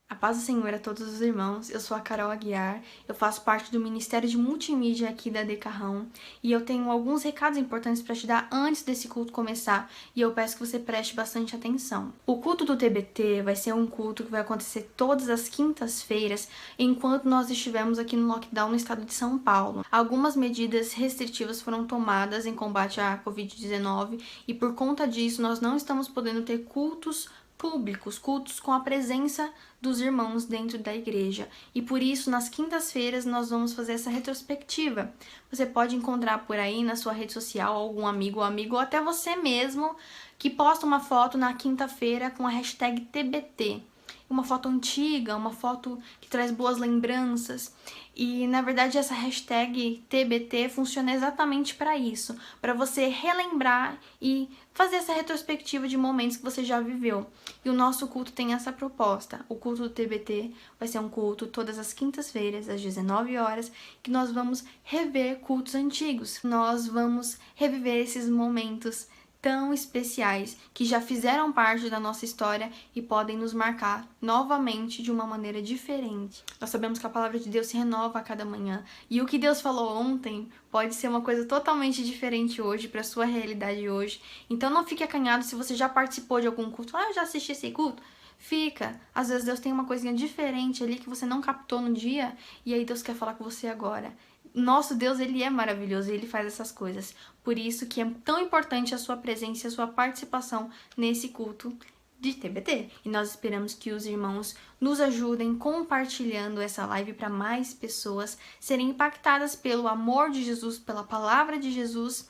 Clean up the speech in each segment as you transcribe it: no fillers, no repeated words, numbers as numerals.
A paz do Senhor a todos os irmãos, eu sou a Carol Aguiar, eu faço parte do Ministério de Multimídia aqui da Decarrão e eu tenho alguns recados importantes para te dar antes desse culto começar e eu peço que você preste bastante atenção. O culto do TBT vai ser um culto que vai acontecer todas as quintas-feiras enquanto nós estivermos aqui no lockdown no estado de São Paulo. Algumas medidas restritivas foram tomadas em combate à Covid-19 e por conta disso nós não estamos podendo ter cultos públicos, cultos com a presença dos irmãos dentro da igreja. E por isso, nas quintas-feiras, nós vamos fazer essa retrospectiva. Você pode encontrar por aí na sua rede social algum amigo ou até você mesmo que posta uma foto na quinta-feira com a hashtag TBT. Uma foto antiga, uma foto que traz boas lembranças. E, na verdade, essa hashtag TBT funciona exatamente para isso, para você relembrar e fazer essa retrospectiva de momentos que você já viveu. E o nosso culto tem essa proposta. O culto do TBT vai ser um culto todas as quintas-feiras, às 19 horas, que nós vamos rever cultos antigos. Nós vamos reviver esses momentos tão especiais que já fizeram parte da nossa história e podem nos marcar novamente de uma maneira diferente. Nós sabemos que a palavra de Deus se renova a cada manhã e o que Deus falou ontem pode ser uma coisa totalmente diferente hoje para a sua realidade hoje. Então não fique acanhado se você já participou de algum culto. Eu já assisti esse culto. Fica. Às vezes Deus tem uma coisinha diferente ali que você não captou no dia e aí Deus quer falar com você agora. Nosso Deus, ele é maravilhoso e ele faz essas coisas. Por isso que é tão importante a sua presença e a sua participação nesse culto de TBT. E nós esperamos que os irmãos nos ajudem compartilhando essa live para mais pessoas serem impactadas pelo amor de Jesus, pela palavra de Jesus.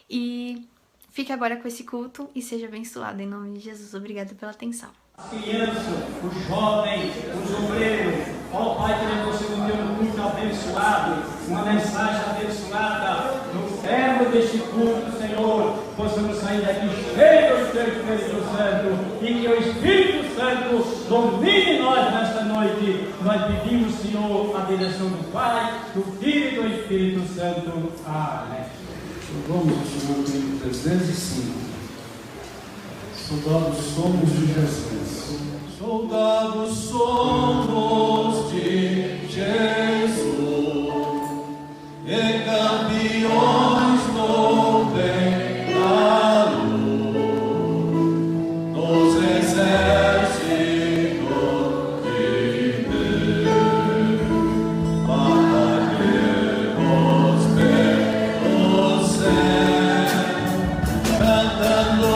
E fique agora com esse culto e seja abençoado em nome de Jesus. Obrigada pela atenção. As crianças, os jovens, os obreiros, ó Pai, queremos ser um teu culto abençoado, uma mensagem abençoada. No termo deste culto, Senhor, possamos sair daqui cheios do teu Espírito Santo e que o Espírito Santo domine nós nesta noite. Nós pedimos, Senhor, a direção do Pai, do Filho e do Espírito Santo. Amém. Vamos ao Senhor em 305. Soldados somos de Jesus. Soldados somos de Jesus. E campeões no bem da luz. Nos exércitos de Deus. Batalhemos pelo céu. Cantando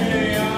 Venha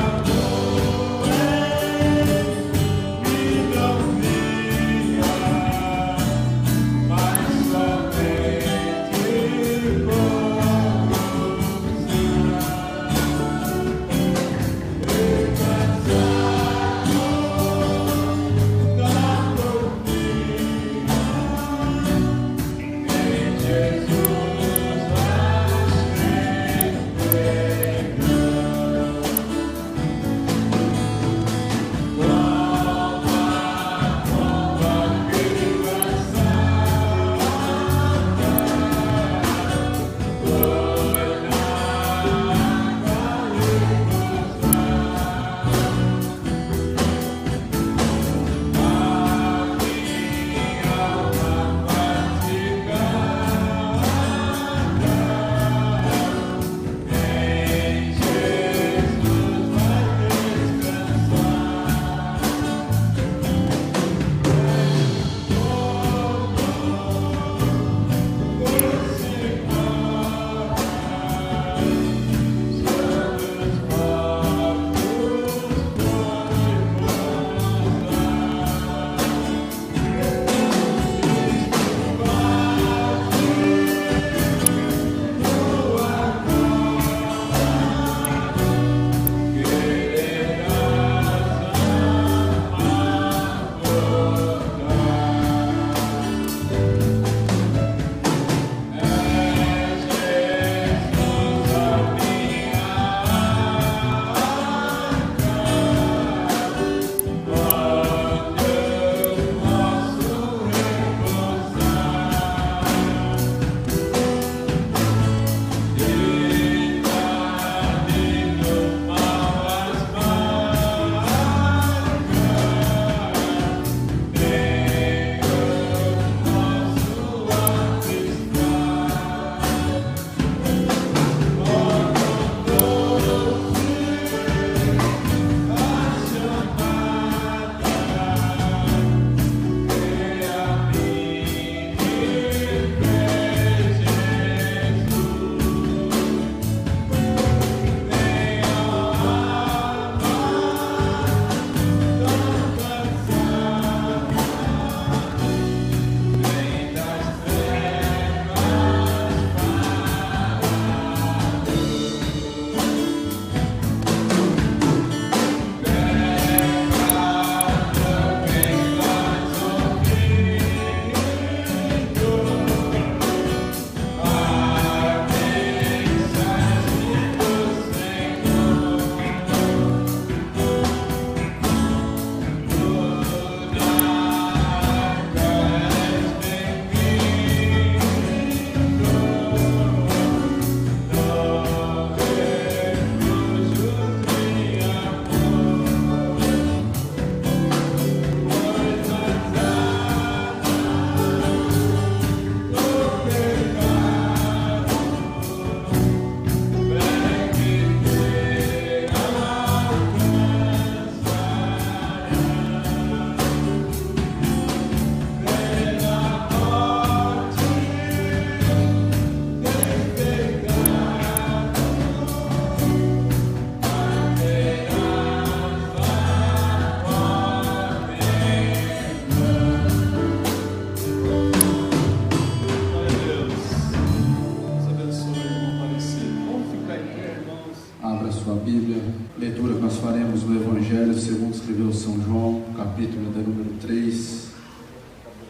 sua Bíblia. Leitura que nós faremos no Evangelho segundo escreveu São João, capítulo de número 3.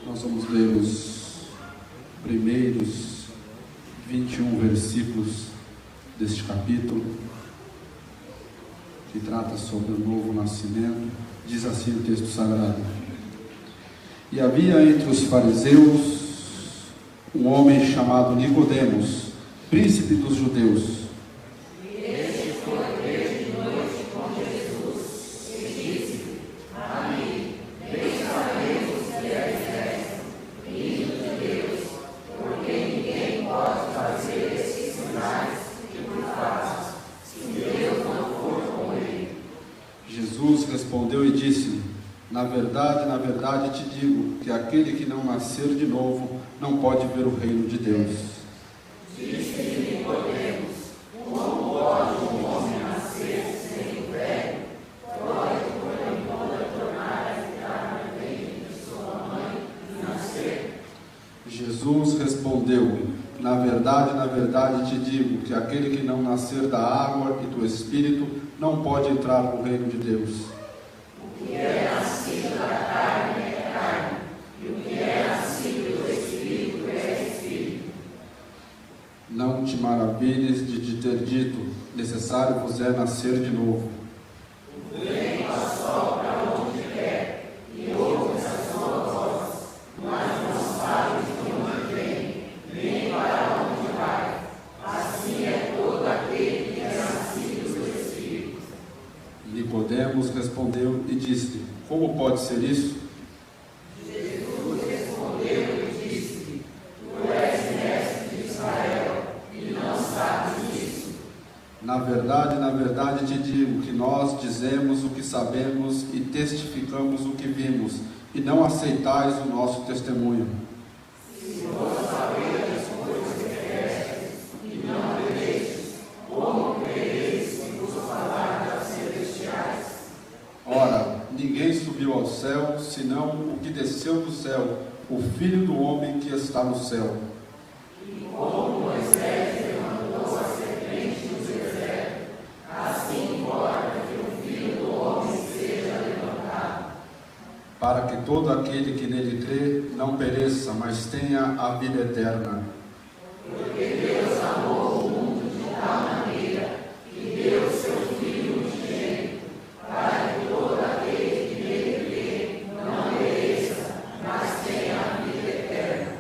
Nós vamos ler os primeiros 21 versículos deste capítulo, que trata sobre o novo nascimento. Diz assim o texto sagrado: E havia entre os fariseus um homem chamado Nicodemos, príncipe dos judeus. Este foi desde noite com Jesus e disse: Rabi, bem sabemos que és mestre, filho de Deus, porque ninguém pode fazer esses sinais que tu fazes, se Deus não for com ele. Jesus respondeu e disse-lhe: na verdade te digo que aquele que não nascer de novo não pode ver o reino de Deus. Disse-lhe Nicodemos: como pode um homem nascer sendo velho? Pode, porventura, tornar a entrar no ventre de sua mãe e nascer? Jesus respondeu: na verdade te digo que aquele que não nascer da água e do Espírito não pode entrar no reino de Deus. O que é nascido da carne é carne, e o que é nascido do Espírito é Espírito. Não te maravilhes de te ter dito: necessário vos é nascer de novo. O vento assopra onde quer, e ouves a sua voz, mas não sabes de onde vem, nem para onde vai. Assim é todo aquele que é nascido do Espírito. Nicodemos respondeu e disse-lhe: como pode ser isso? Jesus respondeu e disse: Tu és mestre de Israel, e não sabes disso. Na verdade te digo que nós dizemos o que sabemos e testificamos o que vimos, e não aceitais o nosso testemunho. Se vós sabeis as coisas terrestres e não vereis, como crereis se vos falar das celestiais? Ora, ninguém subiu ao céu, senão o que desceu do céu, o Filho do homem que está no céu. E como Moisés levantou a serpente do deserto, assim importa que o Filho do homem seja levantado, Para que todo aquele que nele crê não pereça, mas tenha a vida eterna. porque Deus amou o mundo de tal maneira que deu seu Filho unigênito, para que todo aquele que nele crê não pereça, mas tenha a vida eterna.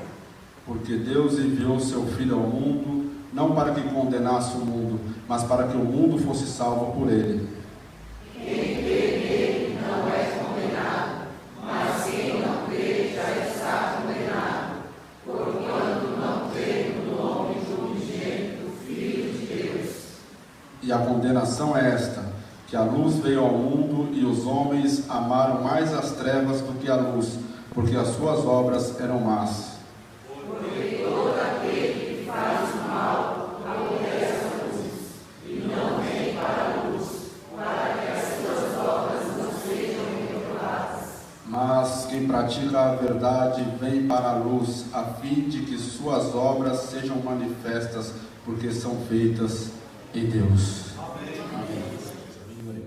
Porque Deus enviou seu Filho ao mundo, não para que condenasse o mundo, mas para que o mundo fosse salvo por ele. Quem crê nele não é condenado, mas quem não crê já está condenado, porquanto não crê no nome do unigênito Filho de Deus. E a condenação é esta: que a luz veio ao mundo e os homens amaram mais as trevas do que a luz, porque as suas obras eram más. Porque todo aquele que faz o mal aborrece a luz, e não vem para a luz, para que as suas obras não sejam reveladas. Mas quem pratica a verdade vem para a luz, a fim de que suas obras sejam manifestas, porque são feitas em Deus.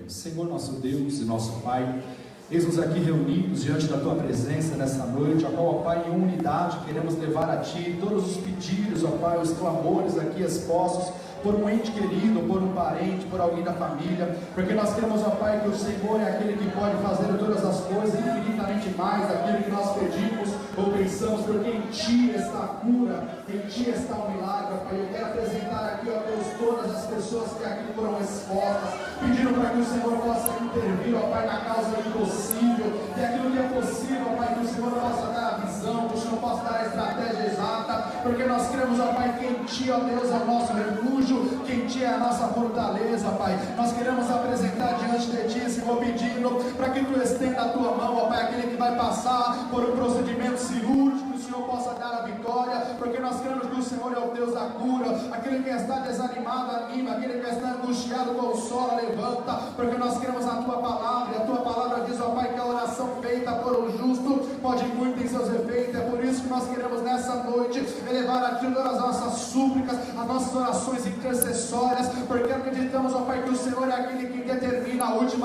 Senhor nosso Deus e nosso Pai, eis-nos aqui reunidos diante da Tua presença nessa noite, a qual, ó Pai, em unidade queremos levar a Ti todos os pedidos, ó Pai, os clamores aqui expostos, por um ente querido, por um parente, por alguém da família, porque nós queremos, ó Pai, que o Senhor é aquele que pode fazer todas as coisas infinitamente mais daquilo que nós pedimos ou pensamos, porque em Ti está a cura, em Ti está o milagre, ó Pai. Eu quero apresentar aqui, ó Deus, todas as pessoas que aqui foram expostas, pedindo para que o Senhor possa intervir, ó Pai, na causa do impossível, e aquilo que é possível, ó Pai, que o Senhor possa dar a visão, que o Senhor possa dar a estratégia exata, porque nós cremos, ó Pai, que em Ti, ó Deus, é o nosso refúgio, que em Ti é a nossa fortaleza, Pai. Nós queremos apresentar diante de Ti, Senhor, pedindo para que Tu estenda a Tua mão, ó Pai, aquele que vai passar por um procedimento cirúrgico, o Senhor possa dar a vitória, porque nós cremos que o Senhor é o Deus da cura, aquele que está desanimado, anima, aquele que está angustiado, consola, levanta, porque nós cremos na Tua palavra, e a Tua palavra diz, ó Pai, que a oração feita por um justo pode muito em seus efeitos. É por isso que nós queremos nessa noite elevar a Ti todas as nossas súplicas, as nossas orações intercessórias, porque acreditamos, ó Pai, que o Senhor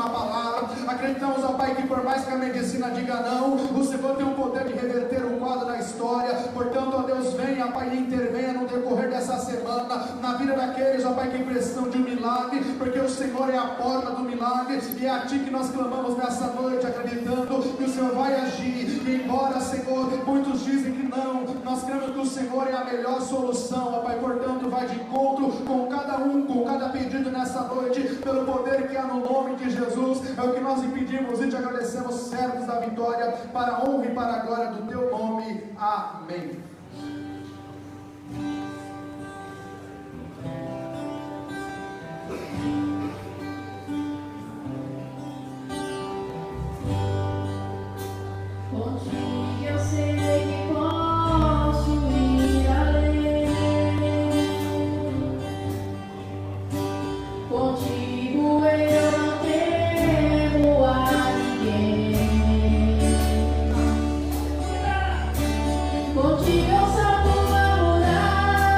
na palavra. Acreditamos, ó Pai, que por mais que a medicina diga não, o Senhor tem o poder de reverter o quadro da história. Portanto, ó Deus, venha, Pai, e intervenha no decorrer dessa semana, na vida daqueles, ó Pai, que precisam de um milagre, porque o Senhor é a porta do milagre, e é a Ti que nós clamamos nessa noite, acreditando que o Senhor vai agir. E embora, Senhor, muitos dizem que não, nós cremos que o Senhor é a melhor solução, ó Pai. Portanto, vai de encontro com cada um, com cada pedido nessa noite, pelo poder que há no nome de Jesus. É o que nós lhe pedimos e te agradecemos, servos da vitória, para a honra e para a glória do Teu nome. Amém. Contigo eu sei que posso ir além. Contigo eu não temo a ninguém. Contigo eu salto a muralha.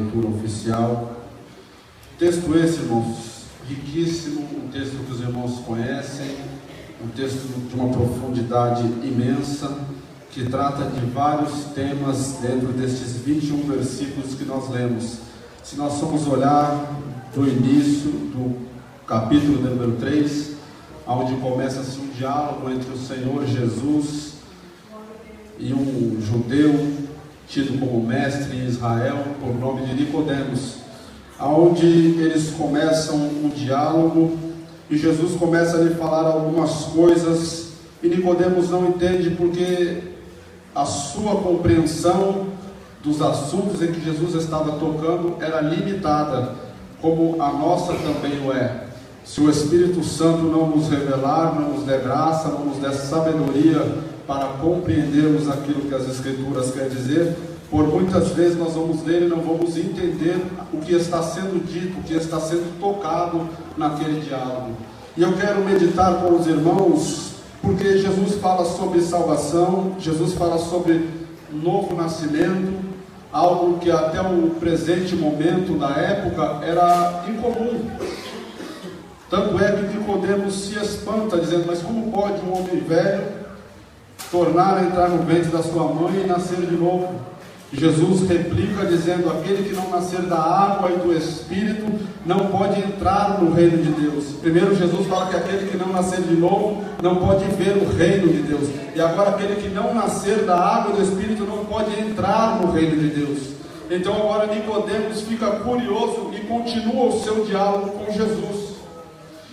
leitura oficial. Texto esse, irmãos, riquíssimo, um texto que os irmãos conhecem, um texto de uma profundidade imensa, que trata de vários temas dentro destes 21 versículos que nós lemos. Se nós formos olhar do início do capítulo número 3, onde começa-se um diálogo entre o Senhor Jesus e um judeu tido como mestre em Israel, por nome de Nicodemos, onde eles começam um diálogo e Jesus começa a lhe falar algumas coisas e Nicodemos não entende porque a sua compreensão dos assuntos em que Jesus estava tocando era limitada, como a nossa também o é. Se o Espírito Santo não nos revelar, não nos der graça, não nos der sabedoria para compreendermos aquilo que as Escrituras querem dizer, por muitas vezes nós vamos ler e não vamos entender o que está sendo dito, o que está sendo tocado naquele diálogo. E eu quero meditar com os irmãos, porque Jesus fala sobre salvação, Jesus fala sobre novo nascimento, algo que até o presente momento da época era incomum. Tanto é que Nicodemos se espanta, dizendo: mas como pode um homem velho tornar a entrar no ventre da sua mãe e nascer de novo? Jesus replica dizendo: aquele que não nascer da água e do Espírito não pode entrar no reino de Deus. Primeiro Jesus fala que aquele que não nascer de novo não pode ver o reino de Deus, e agora aquele que não nascer da água e do Espírito não pode entrar no reino de Deus. Então agora Nicodemos fica curioso e continua o seu diálogo com Jesus.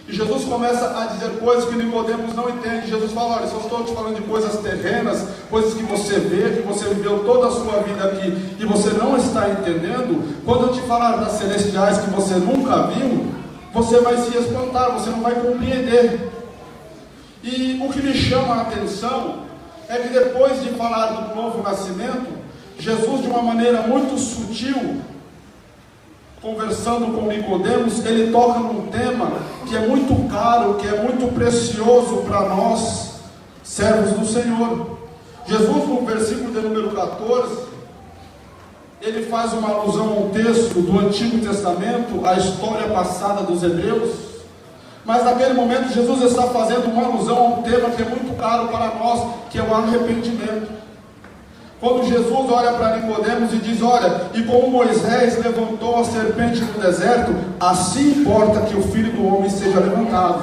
E Jesus começa a dizer coisas que Nicodemos não entende. Jesus fala: olha, se eu estou te falando de coisas terrenas, coisas que você vê, que você viveu toda a sua vida aqui e você não está entendendo, quando eu te falar das celestiais que você nunca viu, você vai se espantar, você não vai compreender. E o que me chama a atenção é que depois de falar do novo nascimento, Jesus, de uma maneira muito sutil, conversando com Nicodemos, ele toca num tema que é muito caro, que é muito precioso para nós, servos do Senhor. Jesus, no versículo de número 14, ele faz uma alusão a um texto do Antigo Testamento, a história passada dos hebreus, mas naquele momento Jesus está fazendo uma alusão a um tema que é muito caro para nós, que é o arrependimento. Quando Jesus olha para Nicodemos e diz: olha, e como Moisés levantou a serpente no deserto, assim importa que o Filho do Homem seja levantado.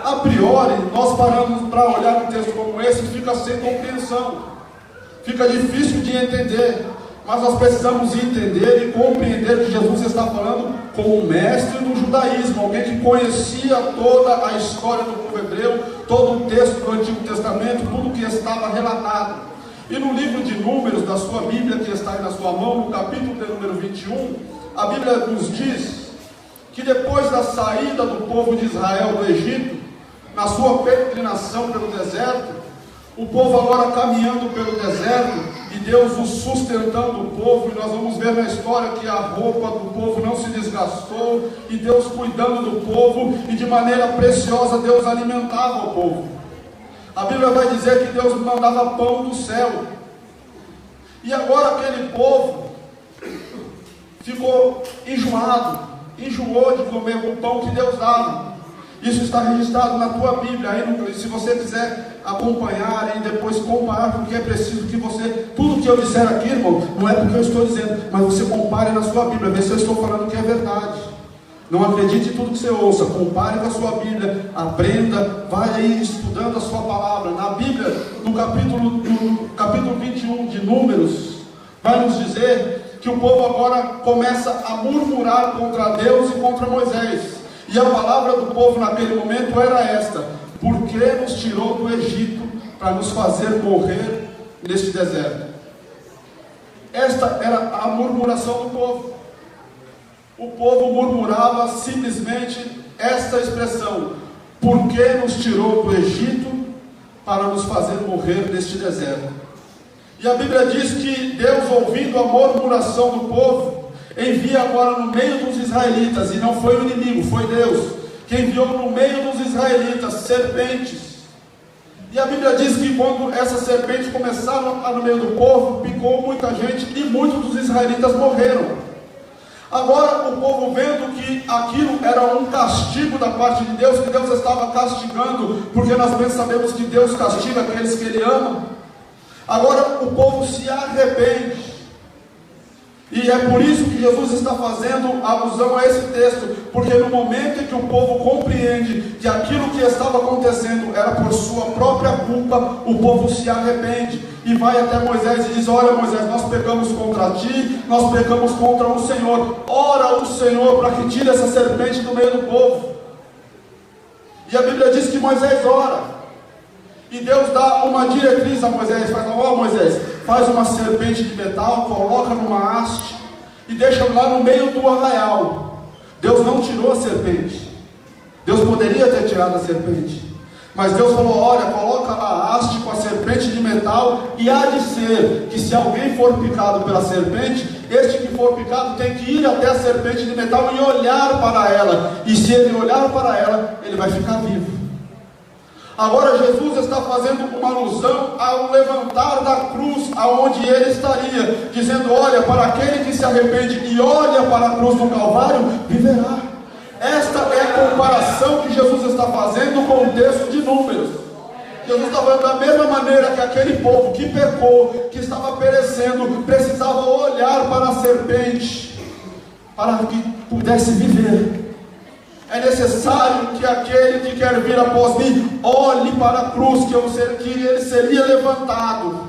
A priori, nós paramos para olhar um texto como esse, fica sem compreensão, fica difícil de entender, mas nós precisamos entender e compreender que Jesus está falando como mestre do judaísmo, alguém que conhecia toda a história do povo hebreu, todo o texto do Antigo Testamento, tudo que estava relatado. E no livro de Números da sua Bíblia, que está aí na sua mão, no capítulo de número 21, a Bíblia nos diz que depois da saída do povo de Israel do Egito, na sua peregrinação pelo deserto, o povo agora caminhando pelo deserto, e Deus o sustentando o povo, e nós vamos ver na história que a roupa do povo não se desgastou, e Deus cuidando do povo, e de maneira preciosa Deus alimentava o povo. A Bíblia vai dizer que Deus mandava pão do céu. E agora aquele povo ficou enjoou de comer o pão que Deus dava. Isso está registrado na tua Bíblia. Aí, se você quiser acompanhar e depois comparar, porque é preciso que você, tudo que eu disser aqui, irmão, não é porque eu estou dizendo, mas você compare na sua Bíblia, vê se eu estou falando que é verdade. Não acredite em tudo que você ouça, compare com a sua Bíblia, aprenda, vai aí estudando a sua palavra. Na Bíblia, no capítulo 21 de Números, vai nos dizer que o povo agora começa a murmurar contra Deus e contra Moisés. E a palavra do povo naquele momento era esta: por que nos tirou do Egito para nos fazer morrer neste deserto? Esta era a murmuração do povo. O povo murmurava simplesmente esta expressão: por que nos tirou do Egito para nos fazer morrer neste deserto? E a Bíblia diz que Deus, ouvindo a murmuração do povo, envia agora no meio dos israelitas, e não foi o inimigo, foi Deus que enviou no meio dos israelitas serpentes, E a Bíblia diz que quando essa serpente começaram no meio do povo, picou muita gente e muitos dos israelitas morreram. Agora o povo vendo que aquilo era um castigo da parte de Deus, que Deus estava castigando, porque nós bem sabemos que Deus castiga aqueles que Ele ama. Agora o povo se arrepende. E é por isso que Jesus está fazendo alusão a esse texto, porque no momento em que o povo compreende que aquilo que estava acontecendo era por sua própria culpa, o povo se arrepende e vai até Moisés e diz: olha Moisés, nós pecamos contra ti, nós pecamos contra o Senhor, ora o Senhor para que tire essa serpente do meio do povo. E a Bíblia diz que Moisés ora, e Deus dá uma diretriz a Moisés, faz: ó Moisés, faz uma serpente de metal, coloca numa haste e deixa lá no meio do arraial. Deus não tirou a serpente. Deus poderia ter tirado a serpente, mas Deus falou: olha, coloca lá a haste com a serpente de metal, e há de ser que se alguém for picado pela serpente, este que for picado tem que ir até a serpente de metal e olhar para ela, e se ele olhar para ela, ele vai ficar vivo. Agora Jesus está fazendo uma alusão ao levantar da cruz, aonde ele estaria, dizendo: olha, para aquele que se arrepende e olha para a cruz do Calvário, viverá. Esta é a comparação que Jesus está fazendo com o texto de Números. Jesus está falando da mesma maneira que aquele povo que pecou, que estava perecendo, precisava olhar para a serpente, para que pudesse viver. É necessário que aquele que quer vir após mim olhe para a cruz, que ele seria levantado.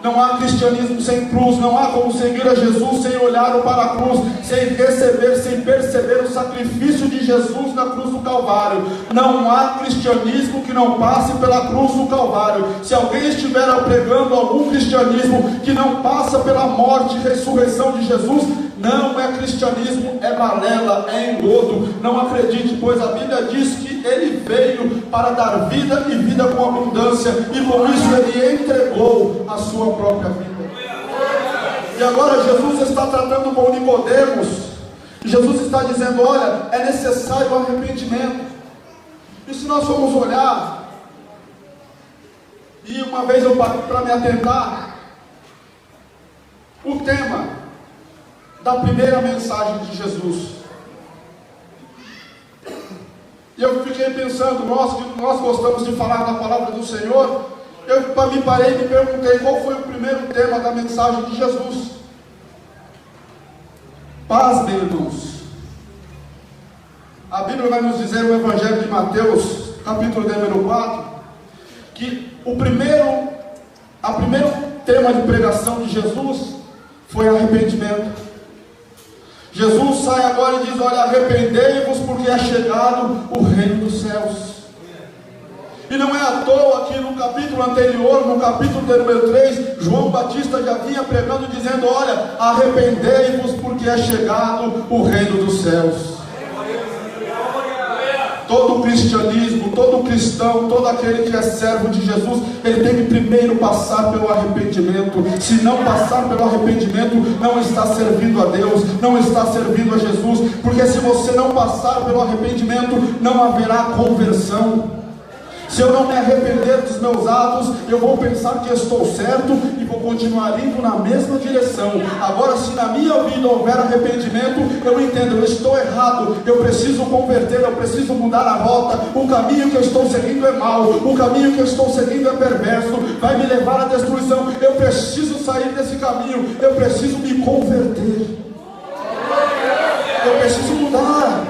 Não há cristianismo sem cruz, não há como seguir a Jesus sem olhar para a cruz, sem receber, sem perceber o sacrifício de Jesus na cruz do Calvário. Não há cristianismo que não passe pela cruz do Calvário. Se alguém estiver pregando algum cristianismo que não passa pela morte e ressurreição de Jesus, não é cristianismo, é balela, é engodo. Não acredite, pois a Bíblia diz que ele veio para dar vida e vida com abundância, e com isso ele entregou a sua própria vida. E agora Jesus está tratando com Nicodemos. Jesus está dizendo: olha, é necessário o arrependimento. E se nós formos olhar, e uma vez eu parei para me atentar, o tema da primeira mensagem de Jesus, e eu fiquei pensando, nós gostamos de falar da palavra do Senhor. Eu me parei e me perguntei: qual foi o primeiro tema da mensagem de Jesus? Paz, meus irmãos. A Bíblia vai nos dizer, no Evangelho de Mateus, capítulo número 4, que o primeiro tema de pregação de Jesus foi arrependimento. Jesus sai agora e diz: olha, arrependei-vos, porque é chegado o reino dos céus. E não é à toa que no capítulo anterior, no capítulo número 3, João Batista já vinha pregando, dizendo: olha, arrependei-vos, porque é chegado o reino dos céus. Todo cristianismo, todo cristão, todo aquele que é servo de Jesus, ele tem que primeiro passar pelo arrependimento. Se não passar pelo arrependimento, não está servindo a Deus, não está servindo a Jesus, porque se você não passar pelo arrependimento, não haverá conversão. Se eu não me arrepender dos meus atos, eu vou pensar que estou certo e vou continuar indo na mesma direção. Agora, se na minha vida houver arrependimento, eu entendo, eu estou errado, eu preciso converter, eu preciso mudar a rota. O caminho que eu estou seguindo é mau, o caminho que eu estou seguindo é perverso, vai me levar à destruição. Eu preciso sair desse caminho, eu preciso me converter, eu preciso mudar.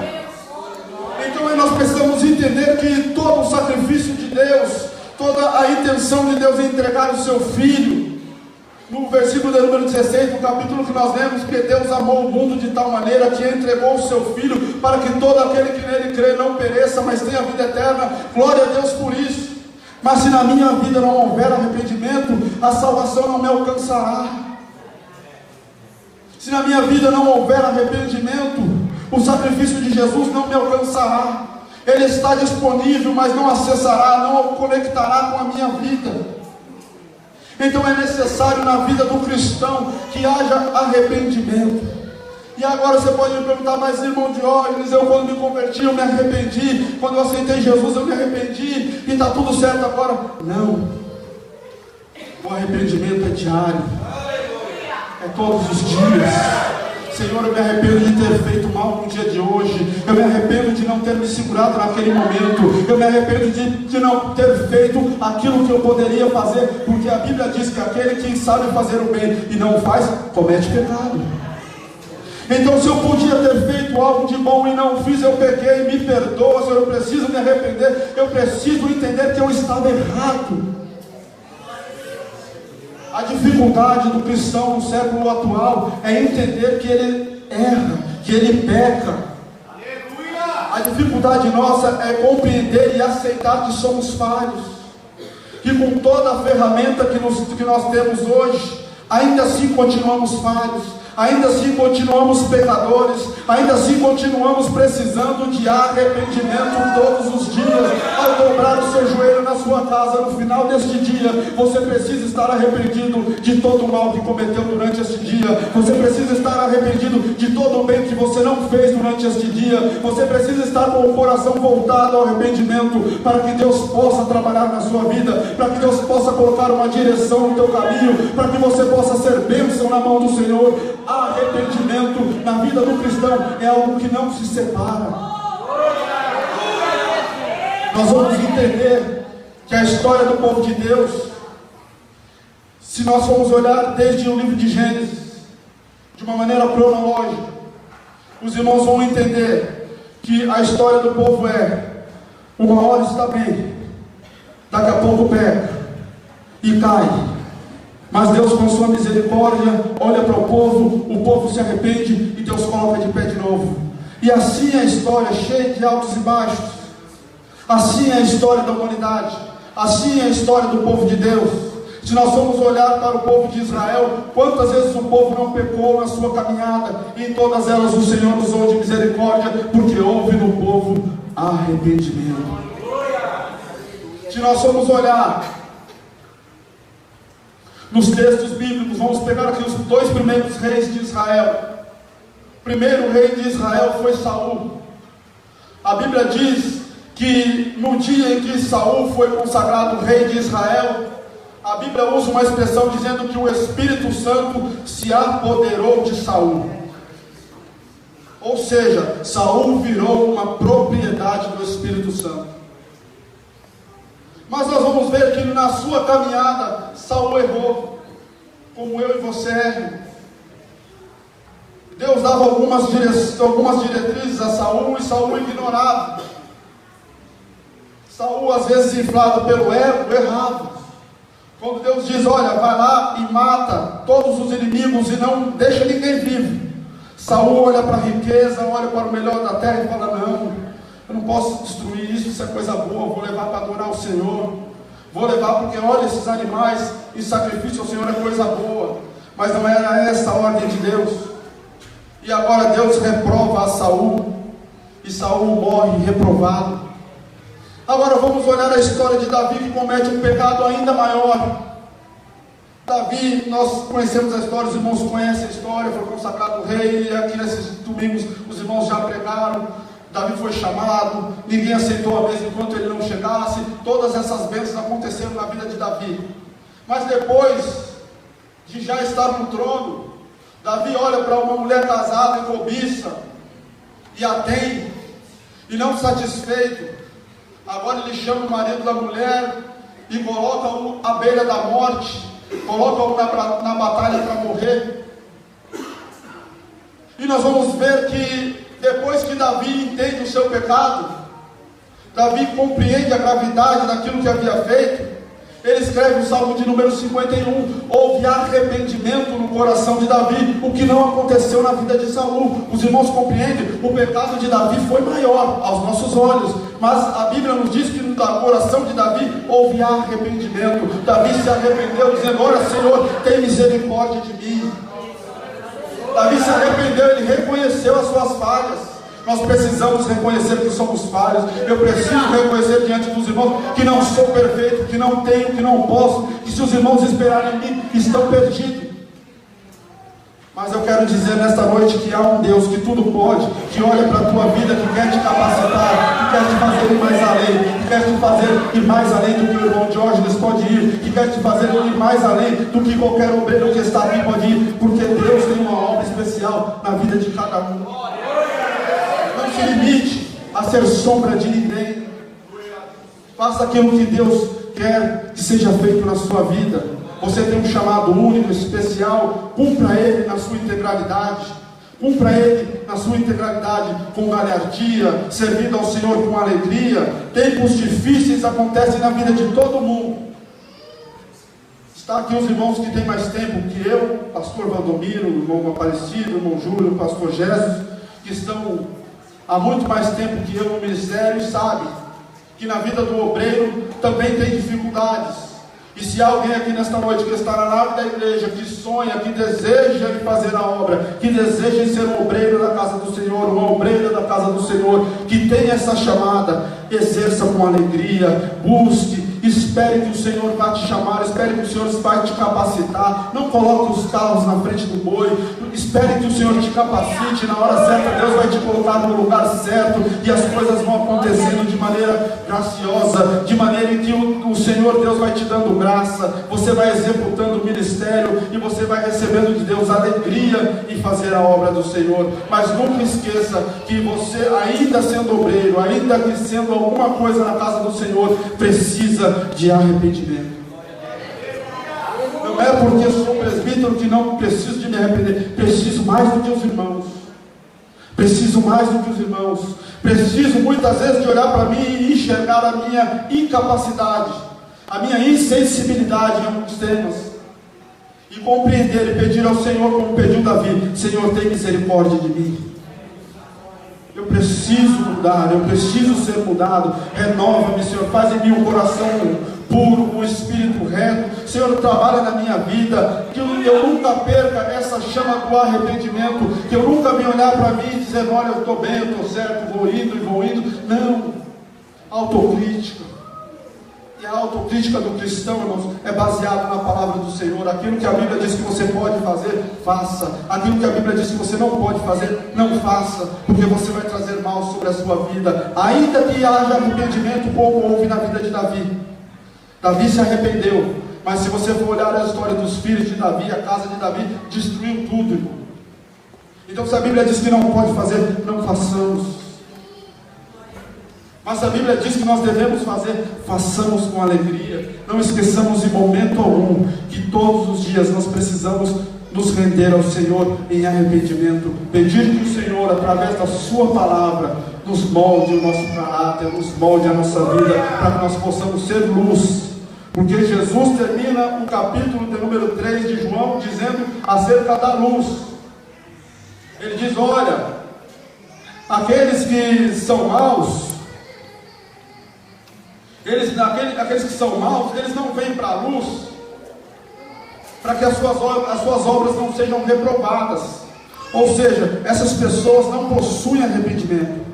Então nós precisamos entender que todo o sacrifício de Deus, toda a intenção de Deus em entregar o seu Filho, no versículo número 16 do capítulo que nós lemos, que Deus amou o mundo de tal maneira que entregou o seu Filho, para que todo aquele que nele crê não pereça, mas tenha vida eterna. Glória a Deus por isso. Mas se na minha vida não houver arrependimento, a salvação não me alcançará. Se na minha vida não houver arrependimento, o sacrifício de Jesus não me alcançará. Ele está disponível, mas não acessará, não conectará com a minha vida. Então é necessário na vida do cristão que haja arrependimento. E agora você pode me perguntar, mas irmão Diógenes, eu quando me converti, eu me arrependi. Quando eu aceitei Jesus, eu me arrependi. E está tudo certo agora. Não. O arrependimento é diário. É todos os dias. Senhor, eu me arrependo de ter feito mal no dia de hoje. Eu me arrependo de não ter me segurado naquele momento. Eu me arrependo de não ter feito aquilo que eu poderia fazer. Porque a Bíblia diz que aquele que sabe fazer o bem e não faz, comete pecado. Então, se eu podia ter feito algo de bom e não fiz, eu pequei, me perdoa. Se eu preciso me arrepender, eu preciso entender que eu estava errado. A dificuldade do cristão no século atual é entender que ele erra, que ele peca. A dificuldade nossa é compreender e aceitar que somos falhos, que com toda a ferramenta que nós temos hoje, ainda assim continuamos falhos, ainda assim continuamos pecadores, ainda assim continuamos precisando de arrependimento todos os dias. Ao dobrar o seu joelho na sua casa no final deste dia, você precisa estar arrependido de todo o mal que cometeu durante este dia. Você precisa estar arrependido de todo o bem que você não fez durante este dia. Você precisa estar com o coração voltado ao arrependimento, para que Deus possa trabalhar na sua vida, para que Deus possa colocar uma direção no teu caminho, para que você possa ser bênção na mão do Senhor. Arrependimento na vida do cristão é algo que não se separa. Nós vamos entender que a história do povo de Deus, se nós formos olhar desde o livro de Gênesis, de uma maneira cronológica, os irmãos vão entender que a história do povo é: uma hora está bem, daqui a pouco peca e cai. Mas Deus, com sua misericórdia, olha para o povo se arrepende e Deus coloca de pé de novo. E assim é a história, cheia de altos e baixos. Assim é a história da humanidade. Assim é a história do povo de Deus. Se nós formos olhar para o povo de Israel, quantas vezes o povo não pecou na sua caminhada? E em todas elas o Senhor usou de misericórdia, porque houve no povo arrependimento. Se nós formos olhar nos textos bíblicos, vamos pegar aqui os dois primeiros reis de Israel. O primeiro rei de Israel foi Saul. A Bíblia diz que no dia em que Saul foi consagrado rei de Israel, a Bíblia usa uma expressão dizendo que o Espírito Santo se apoderou de Saul. Ou seja, Saul virou uma propriedade do Espírito Santo. Mas nós vamos ver que na sua caminhada, Saul errou, como eu e você erram. Deus dava algumas diretrizes a Saul e Saul ignorava. Saul, às vezes inflado pelo ego, errava. Quando Deus diz: olha, vai lá e mata todos os inimigos e não deixa ninguém vivo, Saul olha para a riqueza, olha para o melhor da terra e fala: não, eu não posso destruir isso, isso é coisa boa, vou levar para adorar o Senhor, vou levar porque olha, esses animais e sacrifício ao Senhor é coisa boa. Mas não era essa a ordem de Deus. E agora Deus reprova a Saul, e Saul morre reprovado. Agora vamos olhar a história de Davi, que comete um pecado ainda maior. Davi, nós conhecemos a história, os irmãos conhecem a história, foi consagrado rei, e aqui nesses domingos os irmãos já pregaram. Davi foi chamado, ninguém aceitou a mesa enquanto ele não chegasse. Todas essas bênçãos aconteceram na vida de Davi. Mas depois de já estar no trono, Davi olha para uma mulher casada e cobiça, e a tem, e não satisfeito, agora ele chama o marido da mulher e coloca-o à beira da morte, coloca-o na batalha para morrer. E nós vamos ver que depois que Davi entende o seu pecado, Davi compreende a gravidade daquilo que havia feito, ele escreve o Salmo de número 51, houve arrependimento no coração de Davi, o que não aconteceu na vida de Saul. Os irmãos compreendem, o pecado de Davi foi maior aos nossos olhos, mas a Bíblia nos diz que no coração de Davi houve arrependimento. Davi se arrependeu, dizendo: olha, Senhor, tem misericórdia de mim. Davi se arrependeu, ele reconheceu as suas falhas. Nós precisamos reconhecer que somos falhos. Eu preciso reconhecer diante dos irmãos que não sou perfeito, que não tenho, que não posso, que se os irmãos esperarem em mim, estão perdidos. Mas eu quero dizer nesta noite que há um Deus que tudo pode, que olha para a tua vida, que quer te capacitar, que quer te fazer ir mais além, que quer te fazer ir mais além do que o irmão Diógenes pode ir, que quer te fazer ir mais além do que qualquer obreiro que está aqui pode ir, porque Deus tem uma obra especial na vida de cada um. Não se limite a ser sombra de ninguém. Faça aquilo que Deus quer que seja feito na sua vida. Você tem um chamado único, especial. Cumpra ele na sua integralidade. Cumpra ele na sua integralidade, com galhardia, servindo ao Senhor com alegria. Tempos difíceis acontecem na vida de todo mundo. Está aqui os irmãos que têm mais tempo que eu, pastor Valdomiro, irmão Aparecido, irmão Júlio, pastor Jesus, que estão há muito mais tempo que eu no ministério, e sabem que na vida do obreiro também tem dificuldades. E se há alguém aqui nesta noite que está na nave da igreja, que sonha, que deseja ir fazer a obra, que deseja ser um obreiro da casa do Senhor, uma obreira da casa do Senhor, que tem essa chamada, exerça com alegria, busque, espere que o Senhor vai te chamar, espere que o Senhor vai te capacitar. Não coloque os carros na frente do boi, espere que o Senhor te capacite. Na hora certa Deus vai te colocar no lugar certo, e as coisas vão acontecendo de maneira graciosa, de maneira em que o Senhor Deus vai te dando graça, você vai executando o ministério, e você vai recebendo de Deus alegria em fazer a obra do Senhor. Mas nunca esqueça que você, ainda sendo obreiro, ainda que sendo alguma coisa na casa do Senhor, precisa de arrependimento. Não é porque sou presbítero que não preciso de me arrepender. Preciso mais do que os irmãos. Preciso mais do que os irmãos. Preciso muitas vezes de olhar para mim e enxergar a minha incapacidade, a minha insensibilidade em alguns temas, e compreender e pedir ao Senhor, como pediu Davi: Senhor, tem misericórdia de mim. Eu preciso mudar, eu preciso ser mudado. Renova-me, Senhor, faz em mim um coração puro, um espírito reto. Senhor, trabalha na minha vida, que eu nunca perca essa chama do arrependimento, que eu nunca me olhar para mim e dizer: olha, eu estou bem, eu estou certo, vou indo. Não, autocrítica. E a autocrítica do cristão, irmãos, é baseada na palavra do Senhor. Aquilo que a Bíblia diz que você pode fazer, faça. Aquilo que a Bíblia diz que você não pode fazer, não faça, porque você vai trazer mal sobre a sua vida. Ainda que haja arrependimento, pouco houve na vida de Davi. Davi se arrependeu, mas se você for olhar a história dos filhos de Davi, a casa de Davi destruiu tudo, irmão. Então, se a Bíblia diz que não pode fazer, não façamos. Mas a Bíblia diz que nós devemos fazer, façamos com alegria. Não esqueçamos em momento algum que todos os dias nós precisamos nos render ao Senhor em arrependimento, pedir que o Senhor, através da sua palavra, nos molde o nosso caráter, nos molde a nossa vida, para que nós possamos ser luz. Porque Jesus termina o capítulo de número 3 de João dizendo acerca da luz. Ele diz: olha, aqueles que são maus, aqueles que são maus, eles não vêm para a luz para que as suas obras não sejam reprovadas. Ou seja, essas pessoas não possuem arrependimento.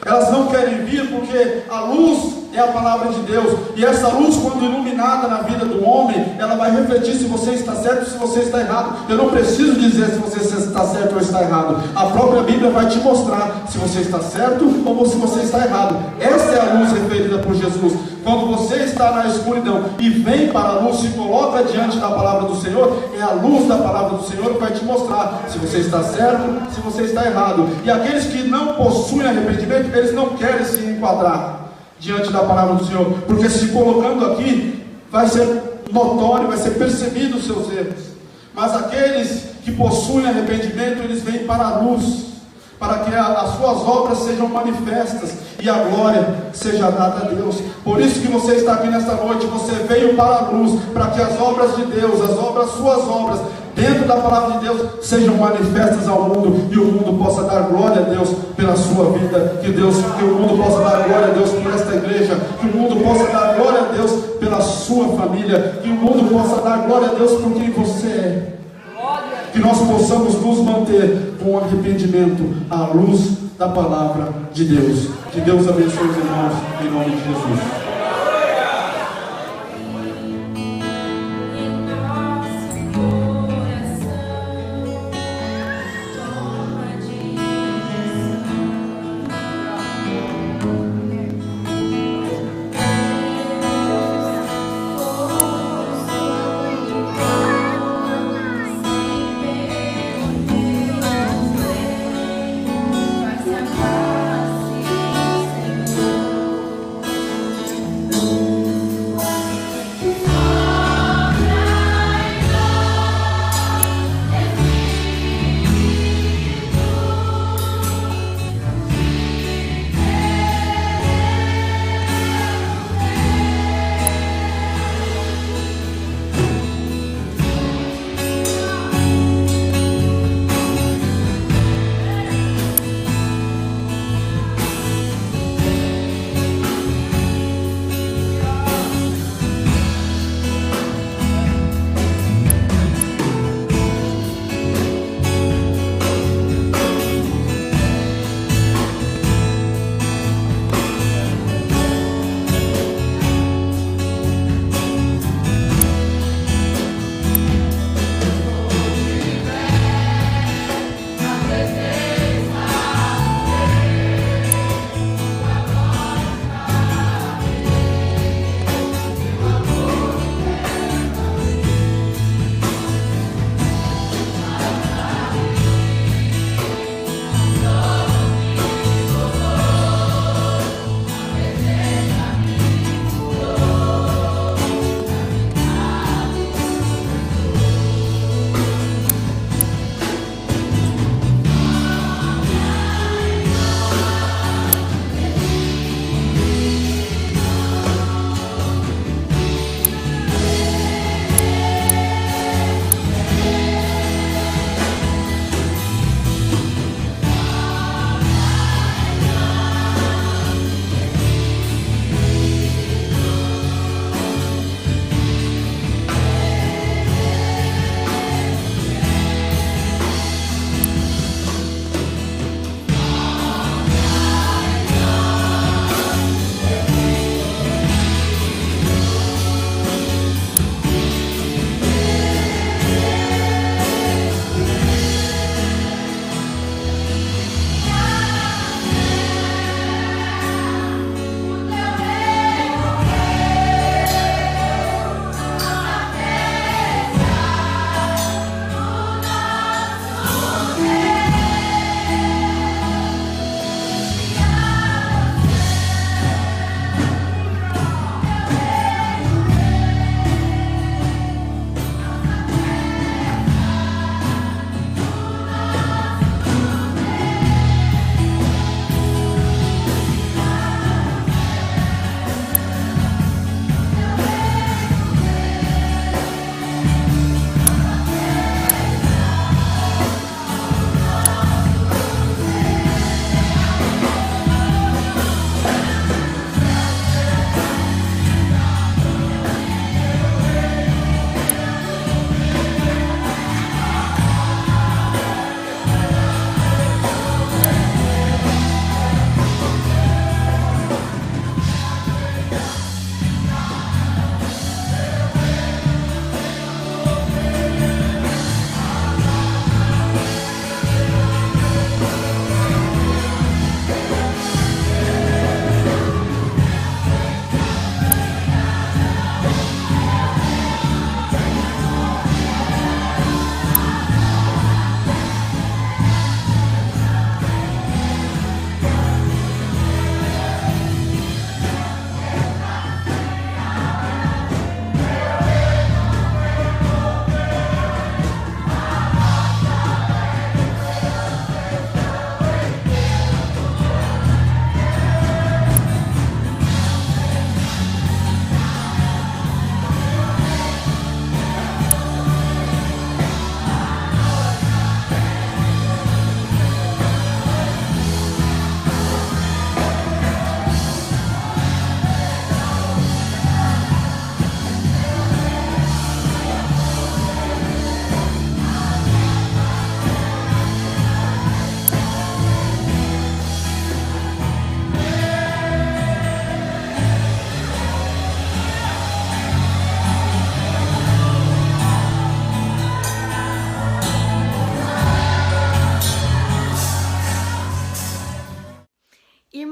Elas não querem vir porque a luz é a palavra de Deus, e essa luz, quando iluminada na vida do homem, ela vai refletir se você está certo ou se você está errado. Eu não preciso dizer se você está certo ou está errado. A própria Bíblia vai te mostrar se você está certo ou se você está errado. Essa é a luz referida por Jesus. Quando você está na escuridão e vem para a luz, se coloca diante da palavra do Senhor, é a luz da palavra do Senhor que vai te mostrar se você está certo, se você está errado. E aqueles que não possuem arrependimento, eles não querem se enquadrar diante da palavra do Senhor, porque se colocando aqui, vai ser notório, vai ser percebido os seus erros. Mas aqueles que possuem arrependimento, eles vêm para a luz, para que as suas obras sejam manifestas e a glória seja dada a Deus. Por isso que você está aqui nesta noite, você veio para a luz, para que as obras de Deus, suas obras, dentro da palavra de Deus, sejam manifestas ao mundo, e o mundo possa dar glória a Deus pela sua vida, que o mundo possa dar glória a Deus por esta igreja, que o mundo possa dar glória a Deus pela sua família, que o mundo possa dar glória a Deus por quem você é. Que nós possamos nos manter com arrependimento à luz da palavra de Deus. Que Deus abençoe os irmãos, em nome de Jesus. Em nosso coração